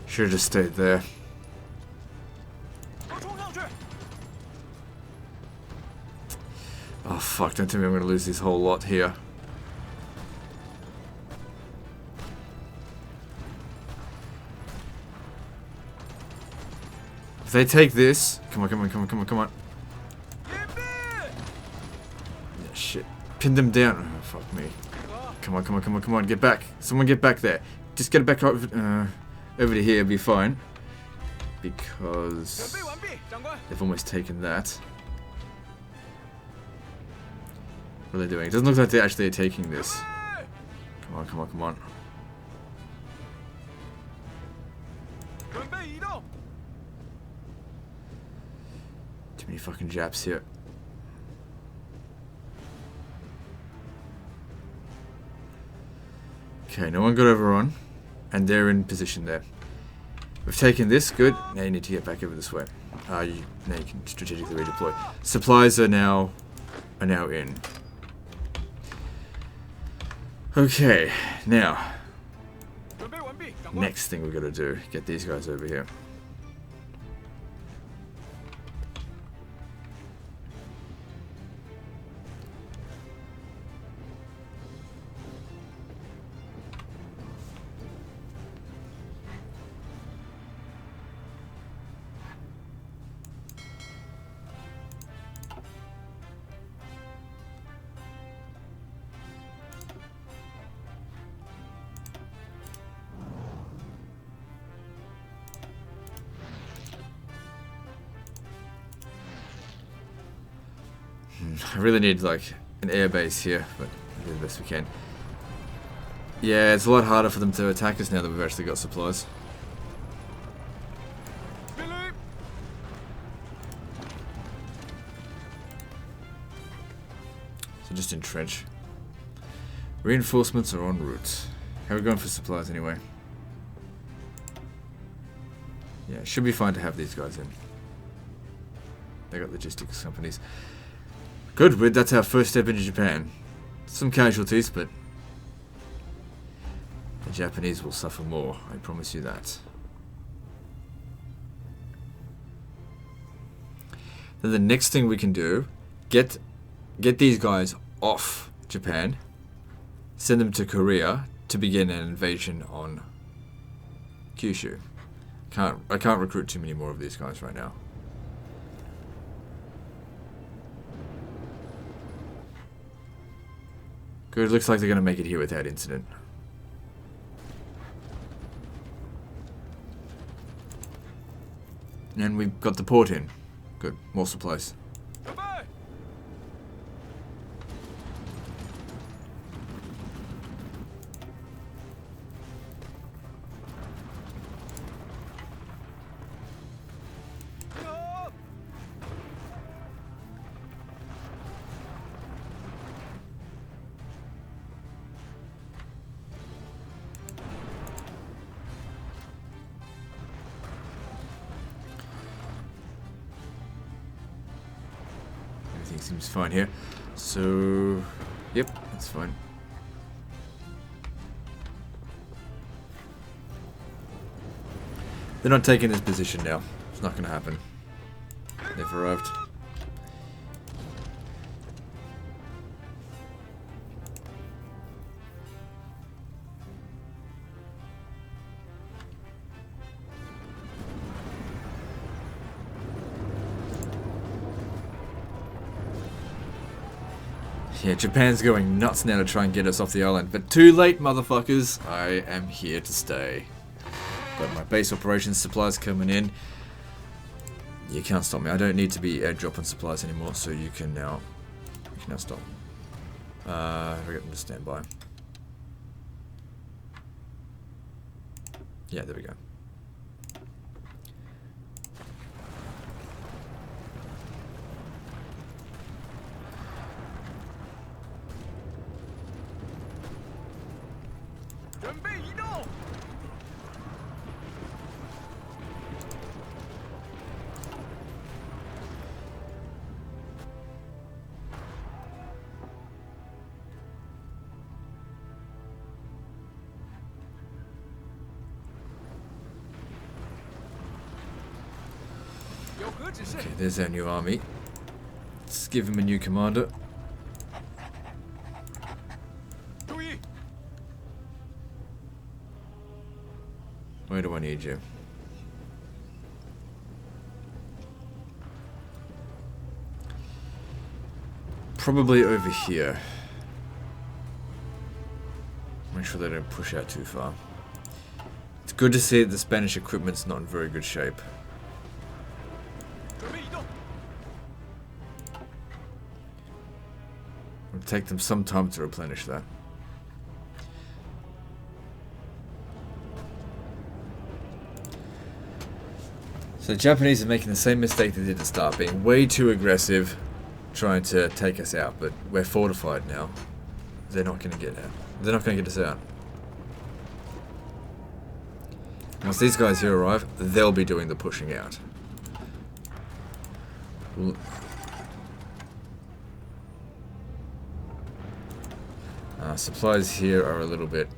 Should have just stayed there. Oh fuck, don't tell me I'm going to lose this whole lot here. If they take this... Come on, come on, come on, come on, come on. Yeah, shit. Pin them down. Oh, fuck me. Come on, come on, come on, come on. Get back. Someone get back there. Just get it back over to here, be fine. Because they've almost taken that. What are they doing? It doesn't look like they actually are taking this. Come on, come on, come on. Too many fucking Japs here. Okay, no one got overrun. And they're in position there. We've taken this, good. Now you need to get back over this way. Now you can strategically redeploy. Supplies are now in. Okay, now next thing we've got to do, get these guys over here. I really need like an air base here, but we'll do the best we can. Yeah, it's a lot harder for them to attack us now that we've actually got supplies. So just entrench. Reinforcements are en route. How are we going for supplies anyway? Yeah, it should be fine to have these guys in. They got logistics companies. Good, that's our first step into Japan. Some casualties, but the Japanese will suffer more, I promise you that. Then the next thing we can do, get these guys off Japan, send them to Korea to begin an invasion on Kyushu. I can't recruit too many more of these guys right now. Good, looks like they're going to make it here without incident. And we've got the port in. Good, more supplies. everything seems fine here. So, yep, that's fine. They're not taking this position now. It's not going to happen. They've arrived. Yeah, Japan's going nuts now to try and get us off the island. But too late, motherfuckers. I am here to stay. Got my base operations supplies coming in. You can't stop me. I don't need to be airdropping supplies anymore, so you can now stop. I'll get them to stand by. Yeah, there we go. Okay, there's our new army. Let's give him a new commander. Where do I need you? Probably over here. Make sure they don't push out too far. It's good to see that the Spanish equipment's not in very good shape. It'll take them some time to replenish that. So the Japanese are making the same mistake they did at the start, being way too aggressive, trying to take us out, but we're fortified now. They're not going to get out. They're not going to get us out. Once these guys here arrive, they'll be doing the pushing out. Supplies here are a little bit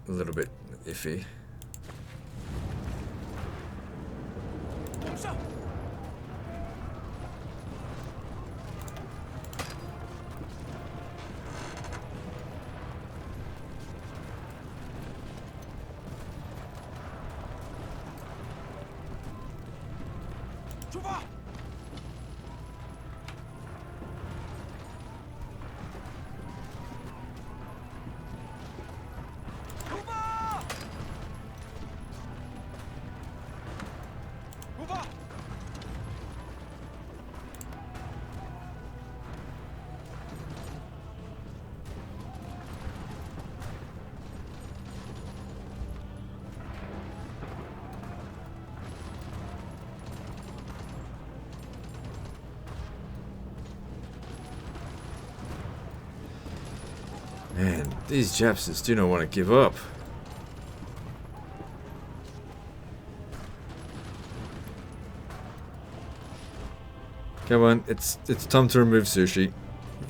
iffy. Man, these Japs just do not want to give up. Come on, it's time to remove sushi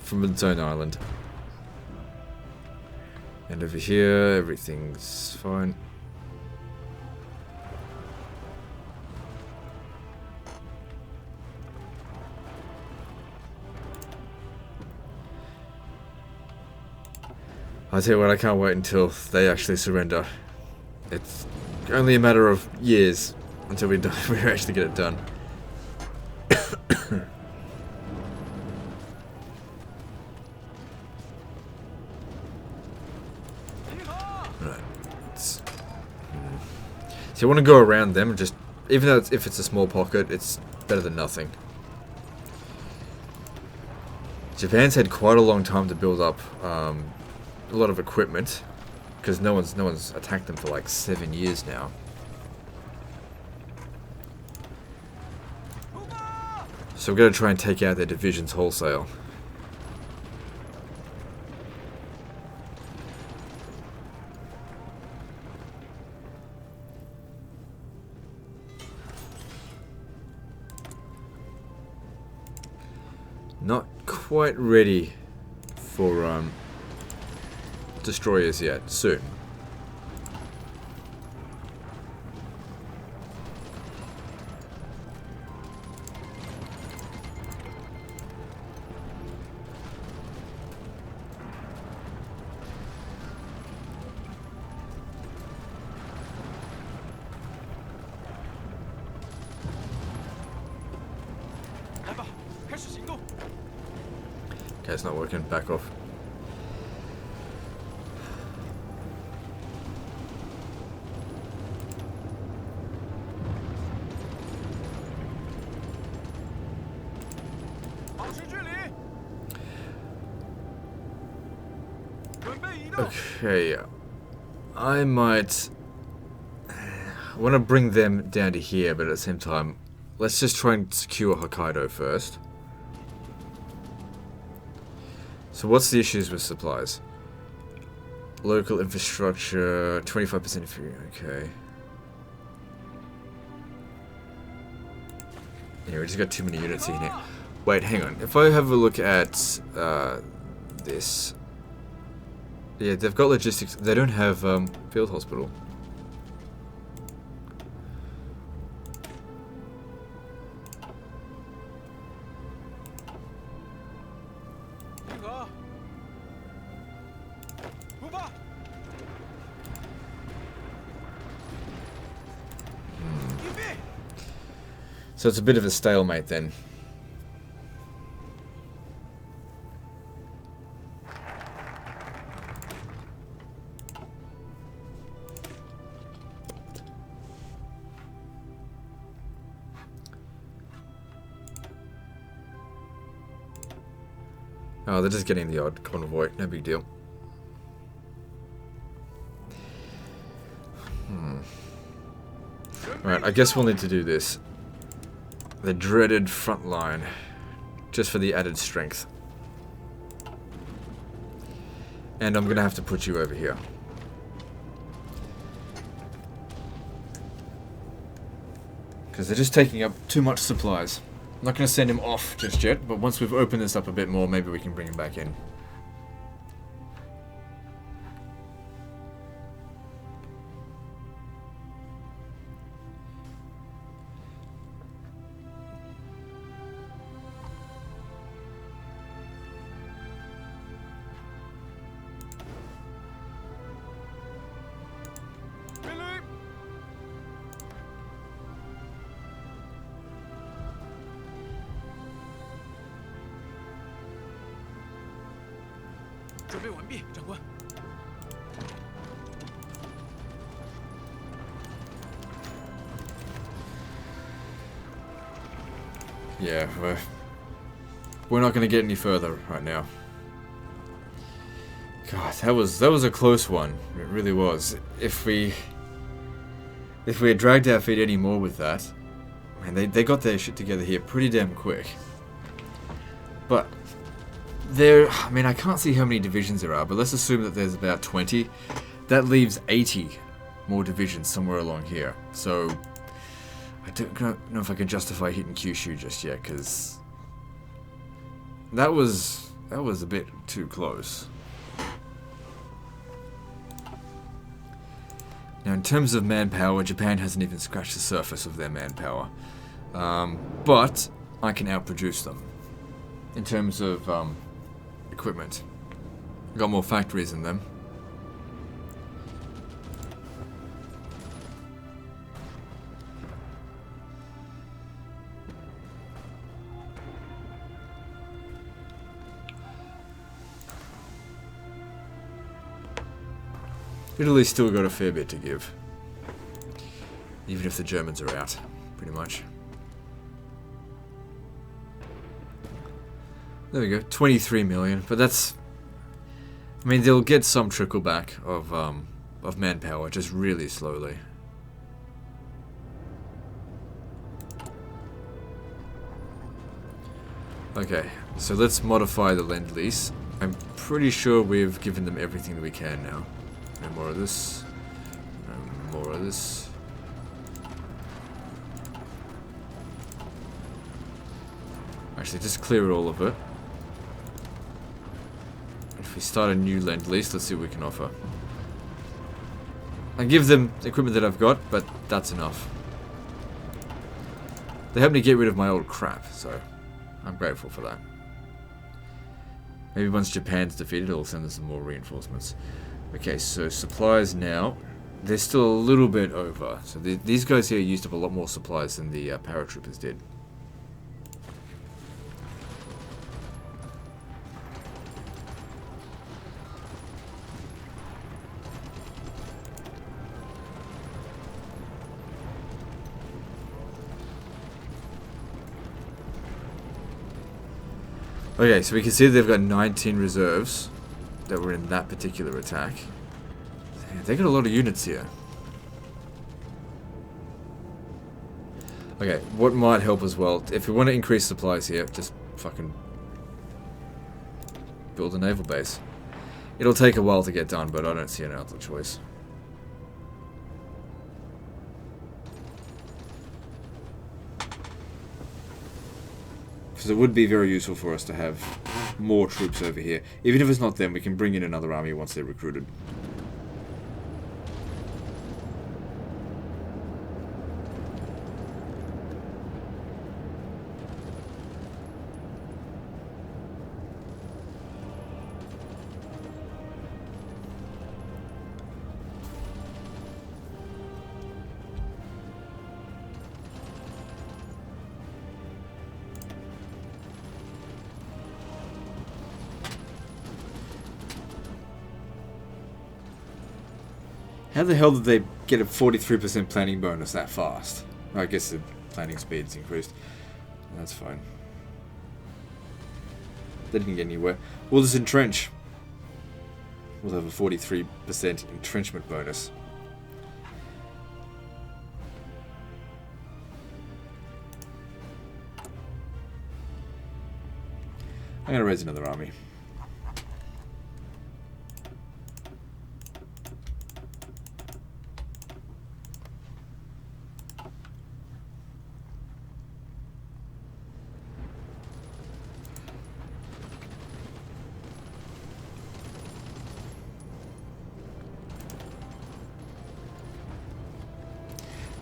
from its own island. And over here, everything's fine. I'll tell you what, I can't wait until they actually surrender. It's only a matter of years until we actually get it done. Right. So you want to go around them and just, even though if it's a small pocket, it's better than nothing. Japan's had quite a long time to build up a lot of equipment, because no one's attacked them for like 7 years now. So we're going to try and take out their divisions wholesale. Not quite ready for destroyers yet. Soon. Okay, it's not working. Back off. Okay, I might want to bring them down to here, but at the same time, let's just try and secure Hokkaido first. So what's the issues with supplies? Local infrastructure, 25% inferior, okay. Yeah, we just got too many units in here. Wait, hang on. If I have a look at this... Yeah, they've got logistics. They don't have field hospital. So it's a bit of a stalemate then. Oh, they're just getting the odd convoy. No big deal. Alright, I guess we'll need to do this. The dreaded front line. Just for the added strength. And I'm going to have to put you over here. Because they're just taking up too much supplies. I'm not going to send him off just yet, but once we've opened this up a bit more, maybe we can bring him back in. Yeah, we're not going to get any further right now. God, that was a close one. It really was. If we had dragged our feet any more with that, man, they got their shit together here pretty damn quick. But I mean, I can't see how many divisions there are, but let's assume that there's about 20. That leaves 80 more divisions somewhere along here. So I don't know if I can justify hitting Kyushu just yet, because that was a bit too close. Now, in terms of manpower, Japan hasn't even scratched the surface of their manpower. But I can outproduce them in terms of equipment. I've got more factories than them. Italy's still got a fair bit to give. Even if the Germans are out, pretty much. There we go, 23 million, but that's... I mean, they'll get some trickle back of manpower, just really slowly. Okay, so let's modify the Lend-Lease. I'm pretty sure we've given them everything that we can now. No more of this. No more of this. Actually, just clear all of it. If we start a new Lend-Lease, let's see what we can offer. I give them equipment that I've got, but that's enough. They helped me get rid of my old crap, so I'm grateful for that. Maybe once Japan's defeated, it'll send us some more reinforcements. Okay, so supplies now. They're still a little bit over. So these guys here used up a lot more supplies than the paratroopers did. Okay, so we can see they've got 19 reserves that were in that particular attack. They got a lot of units here. Okay, what might help as well, if we want to increase supplies here, just fucking build a naval base. It'll take a while to get done, but I don't see any other choice. Because it would be very useful for us to have more troops over here. Even if it's not them, we can bring in another army once they're recruited. How the hell did they get a 43% planning bonus that fast? Oh, I guess the planning speed's increased. That's fine. They didn't get anywhere. We'll just entrench. We'll have a 43% entrenchment bonus. I'm going to raise another army.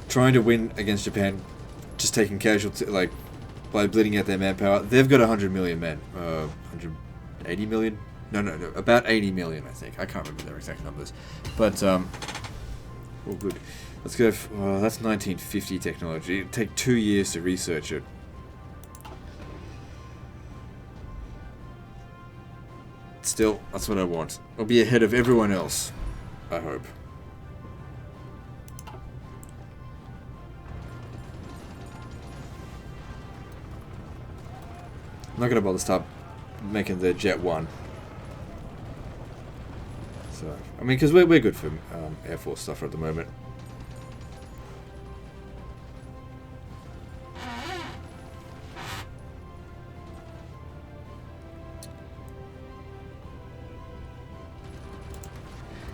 Trying to win against Japan, just taking casualty, like, by bleeding out their manpower. They've got 100 million men. 180 million? No, about 80 million, I think. I can't remember their exact numbers. But, all good. Let's go, that's 1950 technology. It'd take 2 years to research it. Still, that's what I want. I'll be ahead of everyone else, I hope. I'm not going to bother start making the Jet 1. So, I mean, because we're good for Air Force stuff at the moment.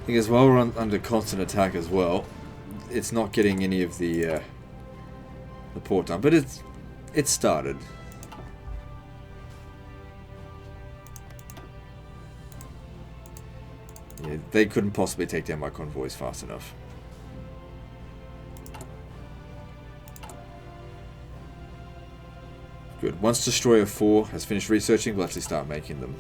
Because while we're under constant attack as well, it's not getting any of the port done, but it's started. Yeah, they couldn't possibly take down my convoys fast enough. Good. Once Destroyer 4 has finished researching, we'll actually start making them.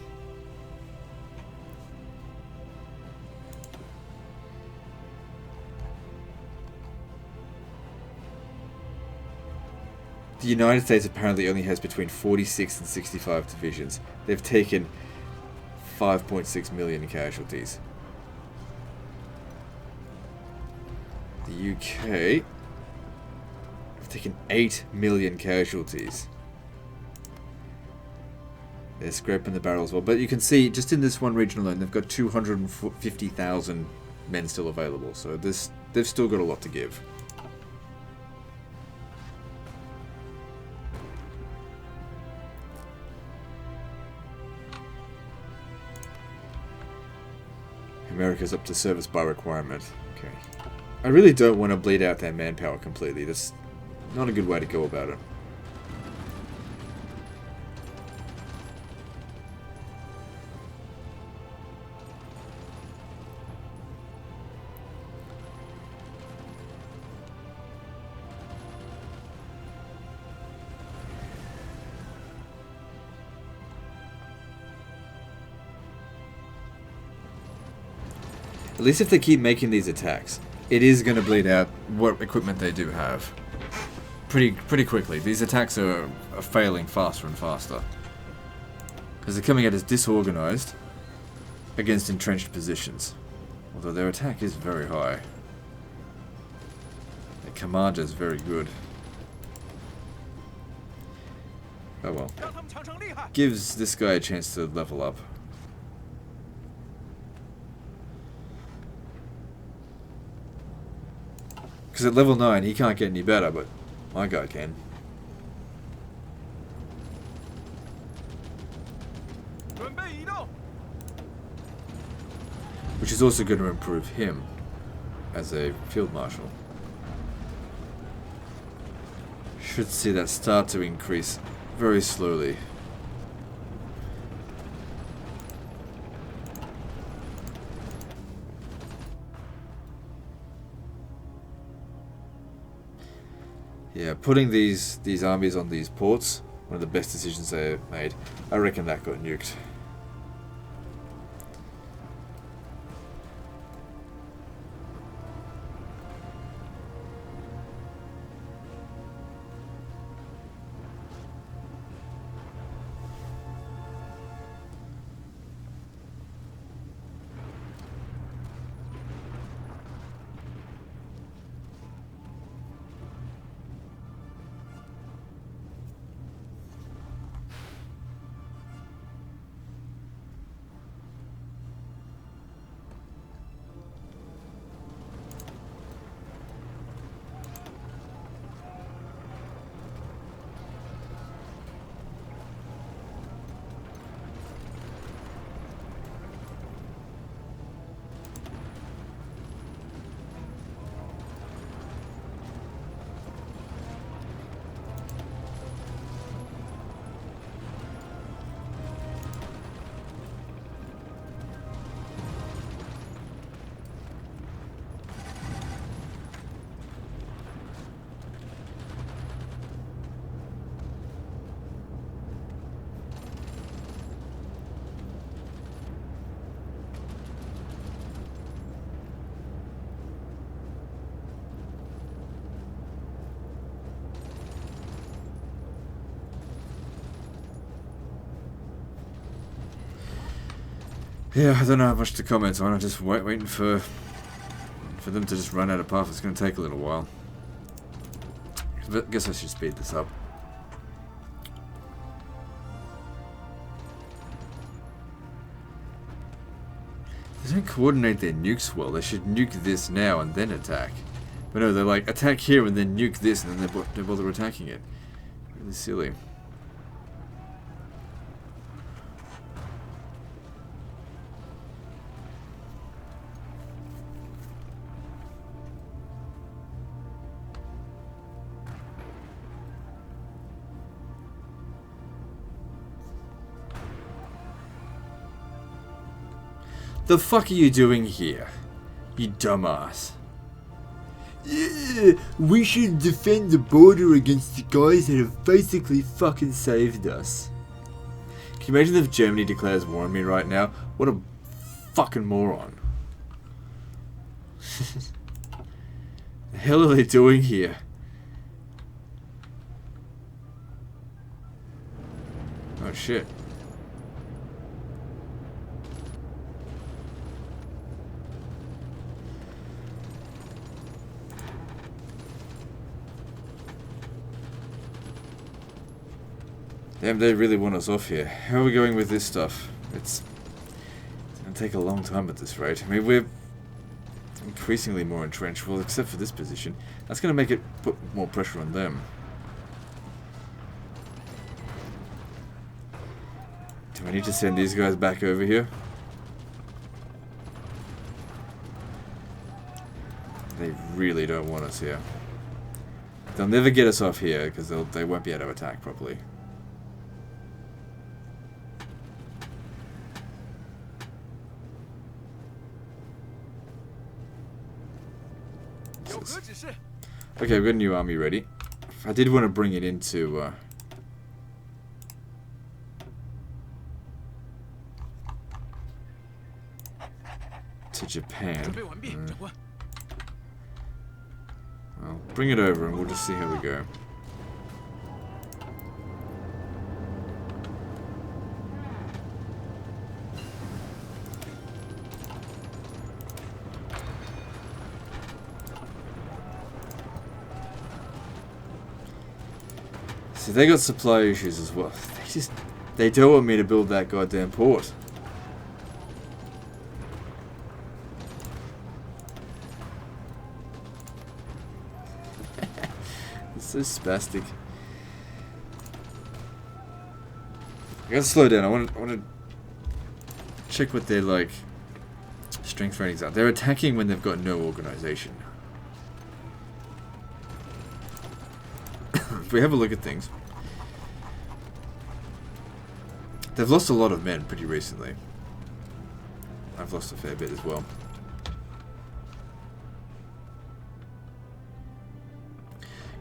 The United States apparently only has between 46 and 65 divisions. They've taken 5.6 million casualties. The UK have taken 8 million casualties. They're scraping the barrel as well. But you can see, just in this one region alone, they've got 250,000 men still available. So they've still got a lot to give. America's up to service by requirement. Okay. I really don't want to bleed out their manpower completely. That's not a good way to go about it. At least if they keep making these attacks, it is going to bleed out what equipment they do have. Pretty quickly. These attacks are failing faster and faster. Because they're coming out as disorganized against entrenched positions. Although their attack is very high. Their commander is very good. Oh well. Gives this guy a chance to level up. Because at level 9 he can't get any better, but my guy can. Which is also going to improve him as a field marshal. Should see that start to increase very slowly. Yeah, putting these armies on these ports, one of the best decisions they made. I reckon that got nuked. Yeah, I don't know how much to comment on. I'm just waiting for them to just run out of path. It's going to take a little while. I guess I should speed this up. They don't coordinate their nukes well. They should nuke this now and then attack. But no, they're like, attack here and then nuke this and then they bother attacking it. Really silly. The fuck are you doing here? You dumbass. Yeah, we should defend the border against the guys that have basically fucking saved us. Can you imagine if Germany declares war on me right now? What a fucking moron. The hell are they doing here? Oh shit. Damn, they really want us off here. How are we going with this stuff? It's going to take a long time at this rate. I mean, we're increasingly more entrenched, well, except for this position. That's going to make it put more pressure on them. Do I need to send these guys back over here? They really don't want us here. They'll never get us off here, because they won't be able to attack properly. Okay, we've got a new army ready. I did want to bring it into to Japan. Well, bring it over and we'll just see how we go. See, they got supply issues as well. They don't want me to build that goddamn port. It's so spastic. I gotta slow down. I want to check what their like strength ratings are. They're attacking when they've got no organization. If we have a look at things, they've lost a lot of men pretty recently. I've lost a fair bit as well.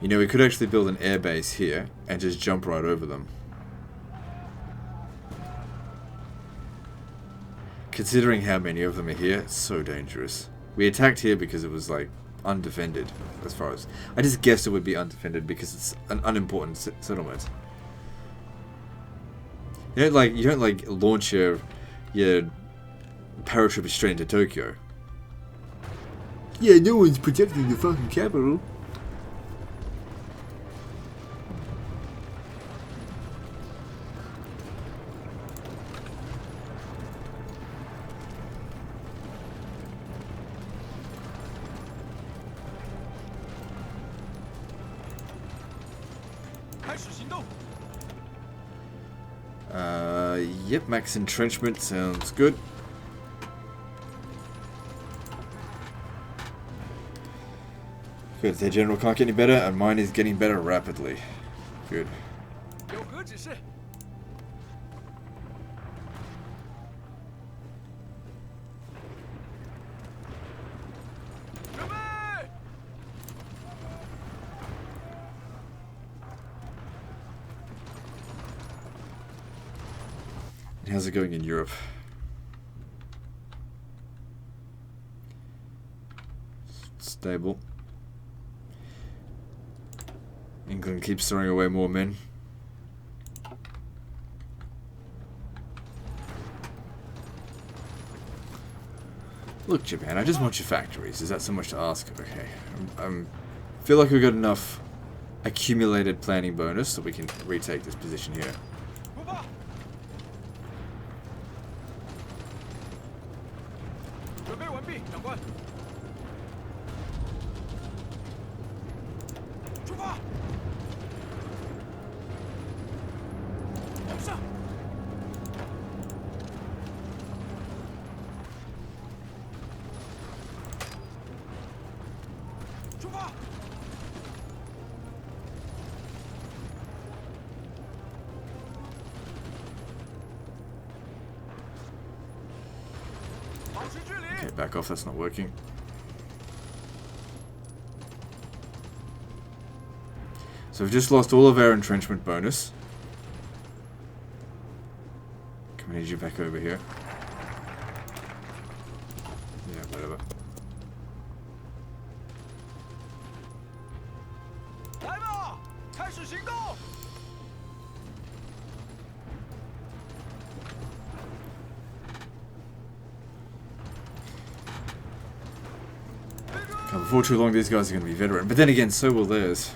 You know, we could actually build an airbase here and just jump right over them. Considering how many of them are here, it's so dangerous. We attacked here because it was like undefended, as far as I just guessed it would be undefended because it's an unimportant settlement. You don't like launch your paratrooper straight into Tokyo. Yeah, no one's protecting the fucking capital. Yep, max entrenchment sounds good. Good, their general can't get any better, and mine is getting better rapidly. Good. How's it going in Europe? Stable. England keeps throwing away more men. Look, Japan, I just want your factories. Is that so much to ask? Okay. I feel like we've got enough accumulated planning bonus so we can retake this position here. Okay, back off, that's not working. So we've just lost all of our entrenchment bonus. Can we need you back over here? Yeah, whatever. Before too long, these guys are going to be veteran. But then again, so will theirs.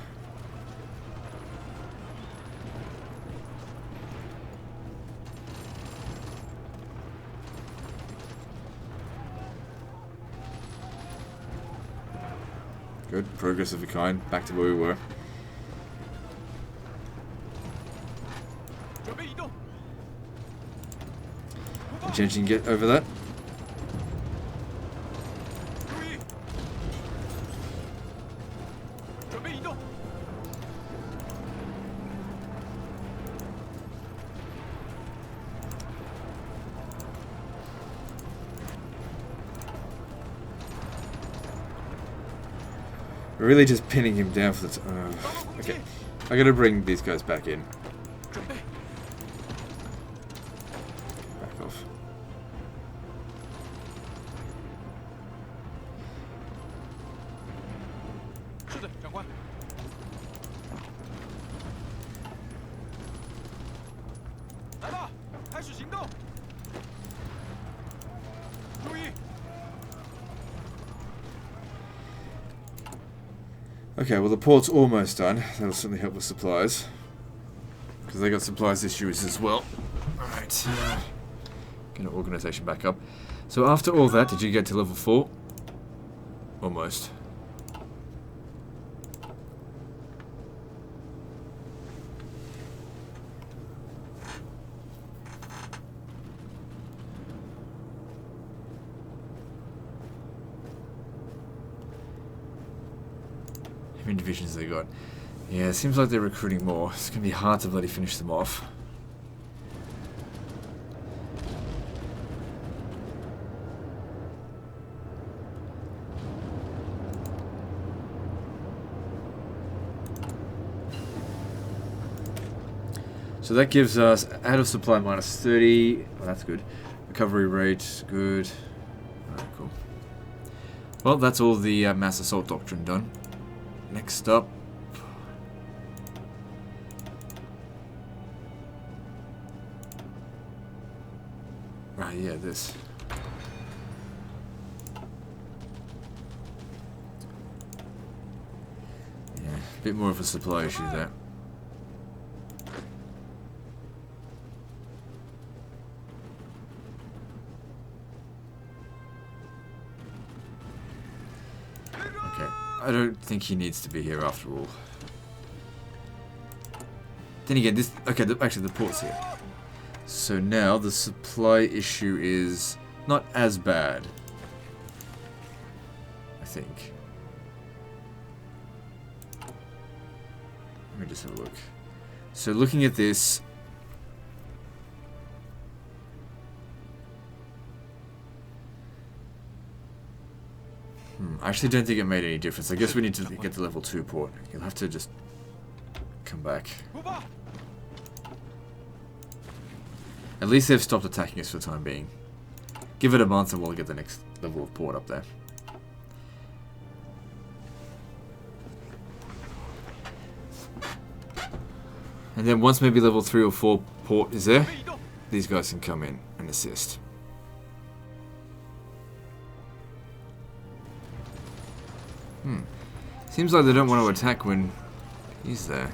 Good. Progress of a kind. Back to where we were. Chance you can get over that. We're really just pinning him down for the okay, I gotta bring these guys back in. Back off. Okay, well the port's almost done. That'll certainly help with supplies. Because they got supplies issues as well. Alright. Get our organisation back up. So after all that, did you get to level 4? Almost. How many divisions they got? Yeah, it seems like they're recruiting more. It's going to be hard to bloody finish them off. So that gives us out of supply minus 30. Well, that's good. Recovery rate, good. Alright, cool. Well, that's all the mass assault doctrine done. Next up. Right, yeah, this. Yeah, a bit more of a supply issue there. I don't think he needs to be here after all. Then again, this... Okay, actually the port's here. So now the supply issue is not as bad. I think. Let me just have a look. So looking at this... I actually don't think it made any difference. I guess we need to get the level 2 port. You'll have to just come back. At least they've stopped attacking us for the time being. Give it a month and we'll get the next level of port up there. And then once maybe level 3 or 4 port is there, these guys can come in and assist. Seems like they don't want to attack when he's there.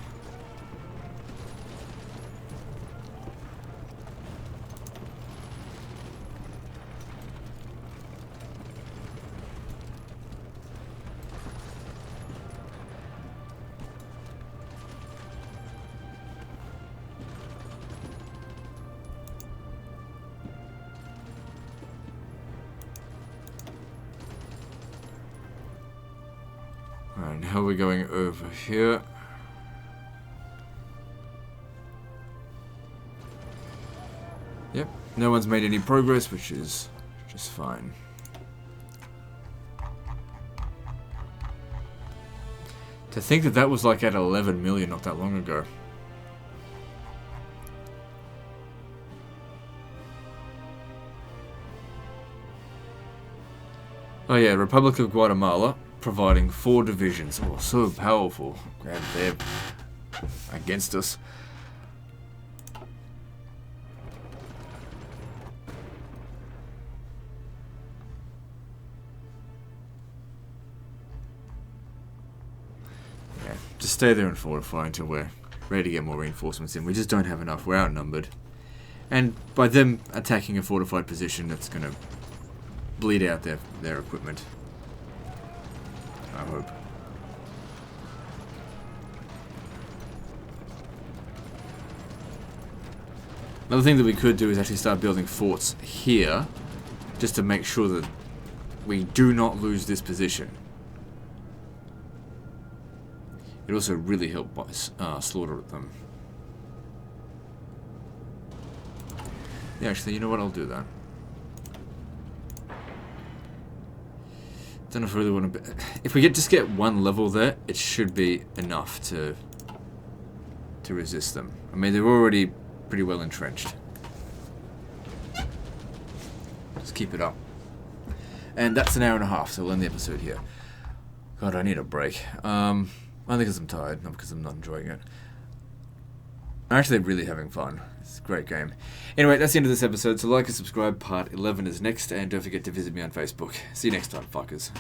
Alright, now we're going over here. Yep, no one's made any progress, which is just fine. To think that that was like at 11 million not that long ago. Oh yeah, Republic of Guatemala providing 4 divisions. Oh, so powerful. Glad they're against us. Yeah, just stay there and fortify until we're ready to get more reinforcements in. We just don't have enough. We're outnumbered. And by them attacking a fortified position, that's going to bleed out their equipment. I hope. Another thing that we could do is actually start building forts here, just to make sure that we do not lose this position. It also really helped by slaughter them. Yeah, actually, you know what? I'll do that. Don't know if I really want to... If we just get 1 level there, it should be enough to resist them. I mean, they're already pretty well entrenched. Just keep it up. And that's an hour and a half, so we'll end the episode here. God, I need a break. Only because I'm tired, not because I'm not enjoying it. I'm actually really having fun. It's a great game. Anyway, that's the end of this episode, so like and subscribe. Part 11 is next, and don't forget to visit me on Facebook. See you next time, fuckers.